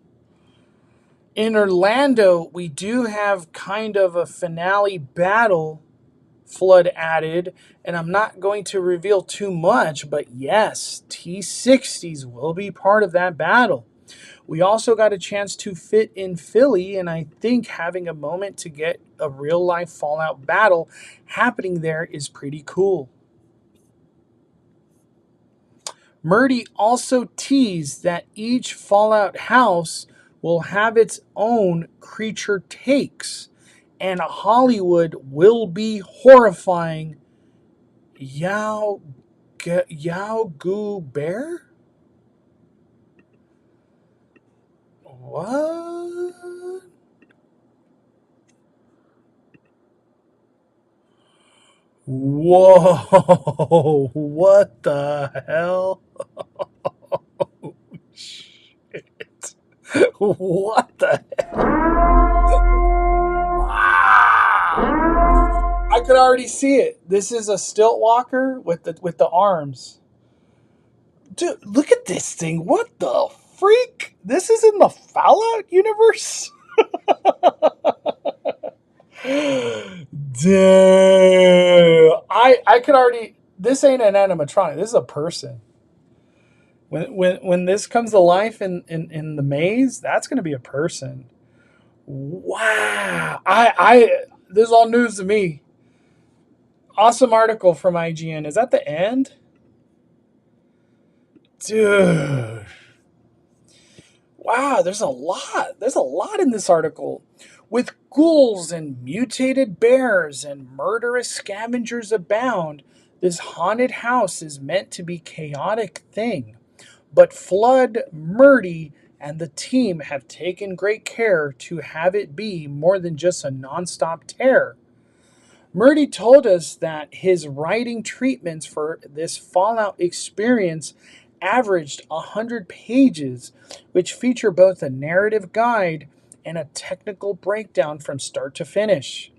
In Orlando, we do have kind of a finale battle, Flood added, and I'm not going to reveal too much, but yes, T60s will be part of that battle. We also got a chance to fit in Philly, and I think having a moment to get a real life Fallout battle happening there is pretty cool. Murdy also teased that each Fallout house will have its own creature takes, and Hollywood will be horrifying. Yao Goo Bear? What? Whoa, what the hell? Shit. What the hell? I could already see it. This is a stilt walker with the arms. Dude, look at this thing. What the freak? This is in the Fallout universe? Damn. I could already. This ain't an animatronic. This is a person. When this comes to life in the maze, that's gonna be a person. Wow. This is all news to me. Awesome article from IGN. Is that the end? Dude. Wow, there's a lot. There's a lot in this article. With ghouls and mutated bears and murderous scavengers abound, this haunted house is meant to be a chaotic thing. But Flood, Murdy, and the team have taken great care to have it be more than just a nonstop terror. Murdy told us that his writing treatments for this Fallout experience averaged 100 pages, which feature both a narrative guide and a technical breakdown from start to finish.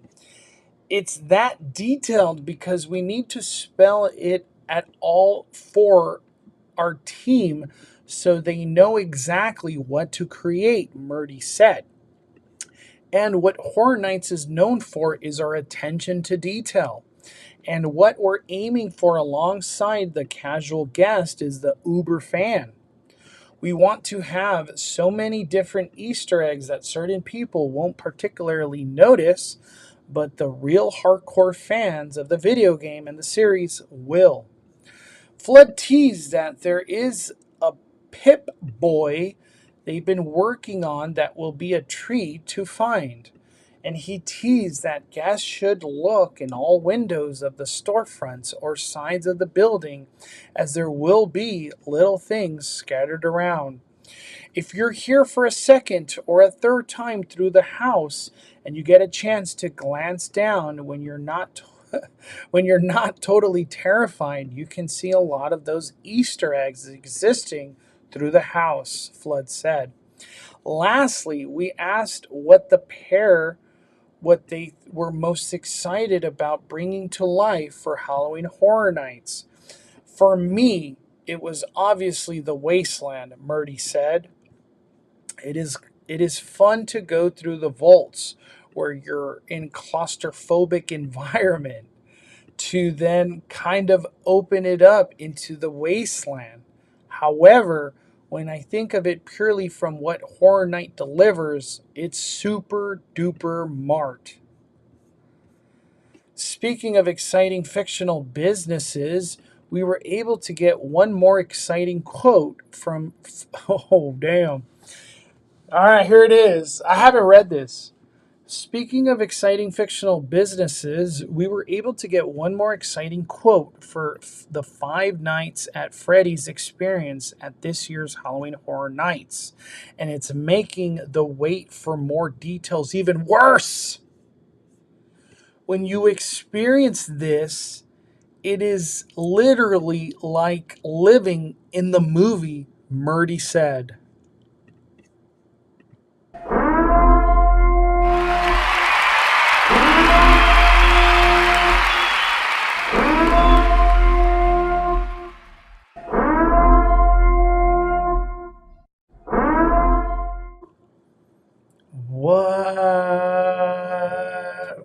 It's that detailed because we need to spell it at all for our team so they know exactly what to create, Murdy said. And what Horror Nights is known for is our attention to detail. And what we're aiming for alongside the casual guest is the uber fan. We want to have so many different Easter eggs that certain people won't particularly notice, but the real hardcore fans of the video game and the series will. Flood teased that there is a Pip Boy they've been working on that will be a treat to find. And he teased that guests should look in all windows of the storefronts or sides of the building, as there will be little things scattered around. If you're here for a second or a third time through the house and you get a chance to glance down when you're not totally terrified, you can see a lot of those Easter eggs existing through the house, Flood said. Lastly, we asked what the pair what they were most excited about bringing to life for Halloween Horror Nights. For me, it was obviously the Wasteland, Murdy said. It is fun to go through the vaults where you're in claustrophobic environment to then kind of open it up into the Wasteland. However, when I think of it purely from what Horror Night delivers, it's super duper mart. Speaking of exciting fictional businesses, we were able to get one more exciting quote from. Oh, damn. All right, here it is. I haven't read this. Speaking of exciting fictional businesses, we were able to get one more exciting quote for the Five Nights at Freddy's experience at this year's Halloween Horror Nights. And it's making the wait for more details even worse. When you experience this, it is literally like living in the movie, Murdy said.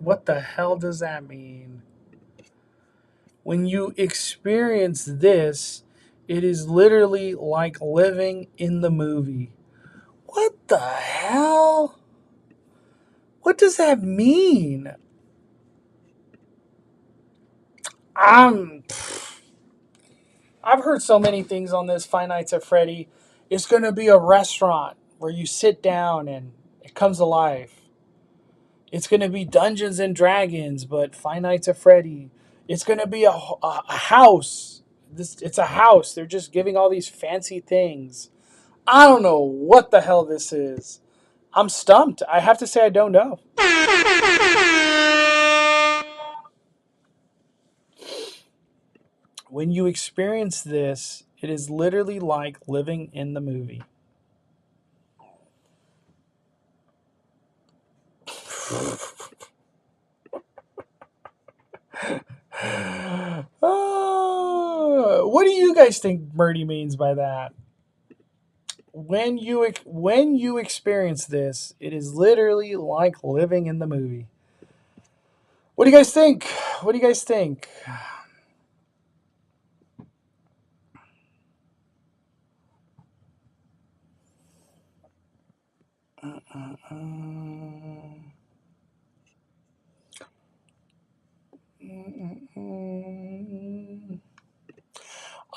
What the hell does that mean? When you experience this, it is literally like living in the movie. What the hell? What does that mean? I've heard so many things on this Five Nights at Freddy. It's going to be a restaurant where you sit down and it comes alive. It's going to be Dungeons and Dragons, but Five Nights at Freddy. It's going to be a house. It's a house. They're just giving all these fancy things. I don't know what the hell this is. I'm stumped. I have to say I don't know. When you experience this, it is literally like living in the movie. What do you guys think Murdy means by that? When you experience this, it is literally like living in the movie. What do you guys think? What do you guys think?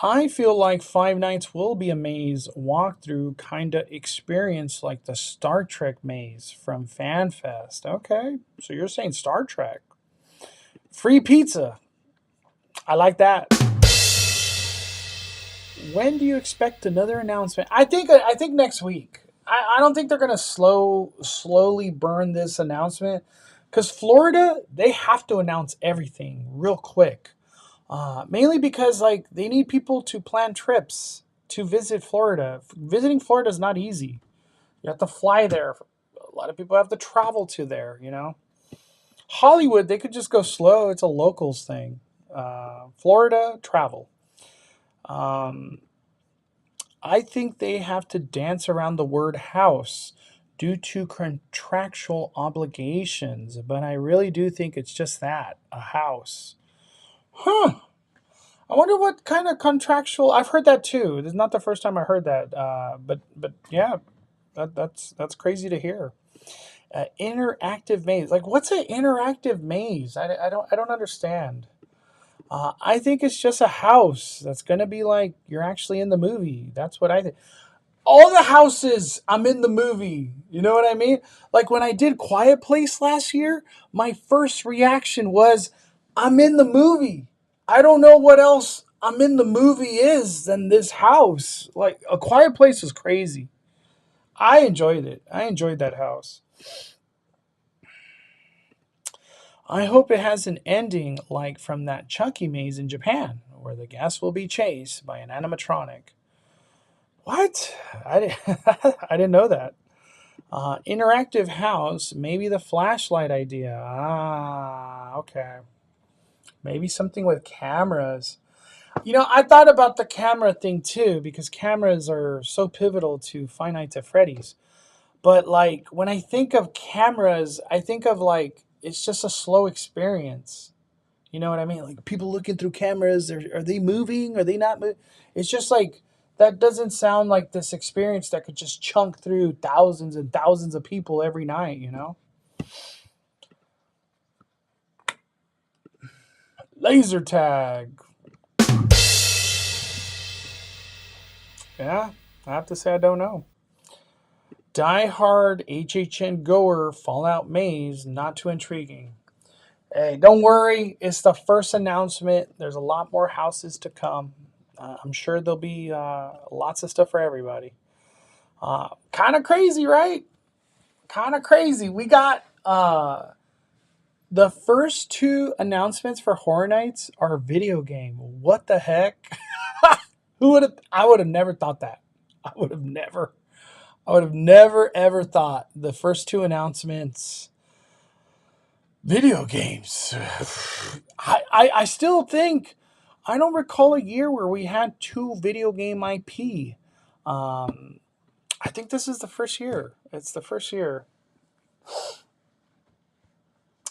I feel like Five Nights will be a maze walkthrough kind of experience like the Star Trek maze from FanFest. Okay, so you're saying Star Trek. Free pizza. I like that. When do you expect another announcement? I think next week. I don't think they're gonna slowly burn this announcement because Florida, they have to announce everything real quick. Mainly because like they need people to plan trips to visit Florida. Visiting Florida is not easy. You have to fly there. A lot of people have to travel to there, you know. Hollywood, they could just go slow. It's a locals thing. Florida, travel. I think they have to dance around the word house due to contractual obligations, but I really do think it's just that, a house. Huh. I wonder what kind of contractual. I've heard that too. This is not the first time I heard that. But yeah, that's crazy to hear. Interactive maze. Like, what's an interactive maze? I don't understand. I think it's just a house that's gonna be like you're actually in the movie. That's what I think. All the houses, I'm in the movie. You know what I mean? Like when I did Quiet Place last year, my first reaction was, I'm in the movie. I don't know what else I'm in the movie is than this house. Like A Quiet Place was crazy. I enjoyed it. I enjoyed that house. I hope it has an ending like from that Chucky maze in Japan, where the guest will be chased by an animatronic. What? I didn't know that. Interactive house, maybe the flashlight idea. Okay. Maybe something with cameras. I thought about the camera thing too, because cameras are so pivotal to Five Nights at Freddy's. But like when I think of cameras, I think of like it's just a slow experience. You know what I mean? Like people looking through cameras, are they moving? Are they not moving? It's just like that doesn't sound like this experience that could just chunk through thousands and thousands of people every night, Laser tag. Yeah, I have to say I don't know. Die Hard HHN goer Fallout Maze, not too intriguing. Hey, don't worry, it's the first announcement. There's a lot more houses to come. I'm sure there'll be lots of stuff for everybody. Kind of crazy, right? Kind of crazy. We got the first two announcements for Horror Nights are video game. What the heck? Who would have? I would have never thought that. I would have never ever thought the first two announcements video games. I still think I don't recall a year where we had two video game IP. I think this is the first year. It's the first year.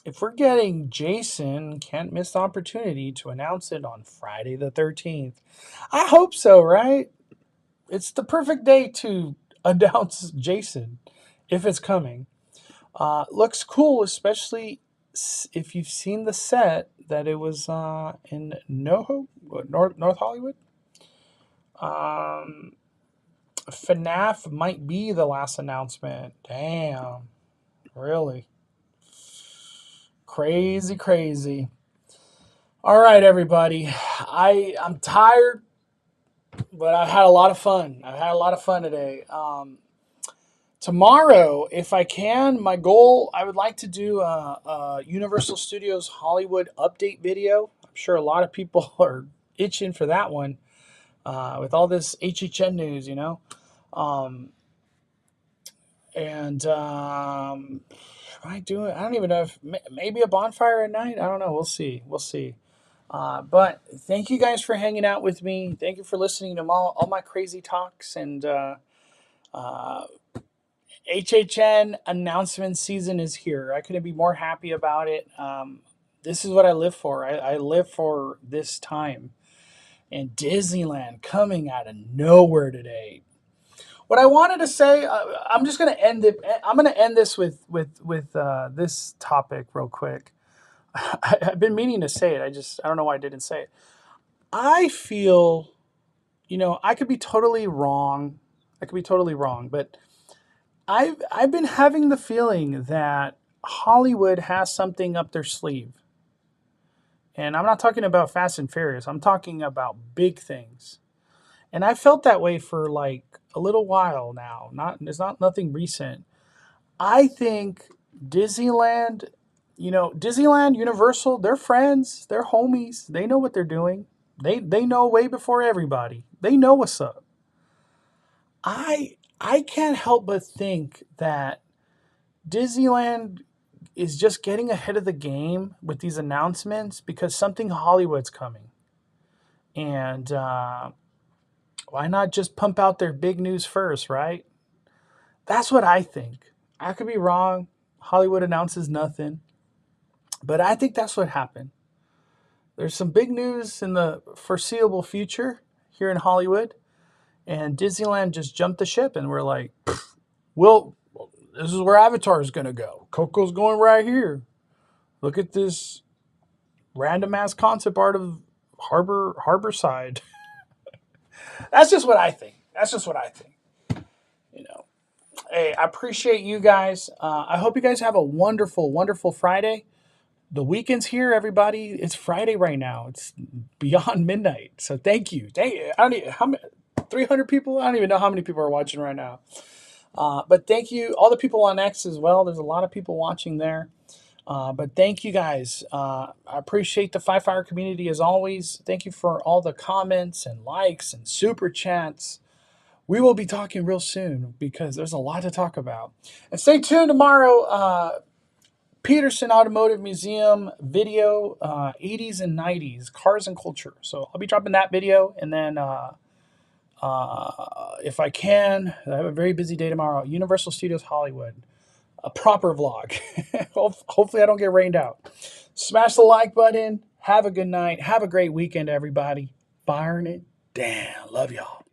If we're getting Jason, can't miss the opportunity to announce it on Friday the 13th. I hope so, right? It's the perfect day to announce Jason if it's coming. Looks cool, especially if you've seen the set that it was in NoHo, North Hollywood. FNAF might be the last announcement. Damn, really crazy. All right, everybody. I'm tired, but I've had a lot of fun. Today. Tomorrow, if I can, my goal, I would like to do a Universal Studios Hollywood update video. I'm sure a lot of people are itching for that one with all this HHN news, I do it. I don't even know if maybe a bonfire at night. I don't know. We'll see. But thank you guys for hanging out with me. Thank you for listening to all my crazy talks and HHN announcement season is here. I couldn't be more happy about it. This is what I live for. I live for this time. And Disneyland coming out of nowhere today. What I wanted to say, I'm just going to end it. I'm going to end this with this topic real quick. I've been meaning to say it. I don't know why I didn't say it. I feel, I could be totally wrong. But I've been having the feeling that Hollywood has something up their sleeve. And I'm not talking about Fast and Furious. I'm talking about big things. And I felt that way for like a little while now. It's not nothing recent. I think Disneyland, Universal, they're friends, they're homies. They know what they're doing. They know way before everybody. They know what's up. I can't help but think that Disneyland is just getting ahead of the game with these announcements because something Hollywood's coming. And why not just pump out their big news first, right? That's what I think. I could be wrong. Hollywood announces nothing. But I think that's what happened. There's some big news in the foreseeable future here in Hollywood. And Disneyland just jumped the ship and we're like, well, this is where Avatar is going to go. Coco's going right here. Look at this random ass concept art of Harborside. That's just what I think. Hey, I appreciate you guys. I hope you guys have a wonderful, wonderful Friday. The weekend's here, everybody. It's Friday right now. It's beyond midnight. So thank you. I don't even, how many, 300 people? I don't even know how many people are watching right now. But thank you. All the people on X as well. There's a lot of people watching there. But thank you guys. I appreciate the Five Fire community as always. Thank you for all the comments and likes and super chats. we will be talking real soon because there's a lot to talk about. And stay tuned tomorrow. Peterson Automotive Museum video, 80s and 90s, cars and culture. So I'll be dropping that video. And then if I can, I have a very busy day tomorrow. Universal Studios Hollywood, a proper vlog. Hopefully I don't get rained out. Smash the like button. Have a good night. Have a great weekend, everybody. Firing it down. Love y'all.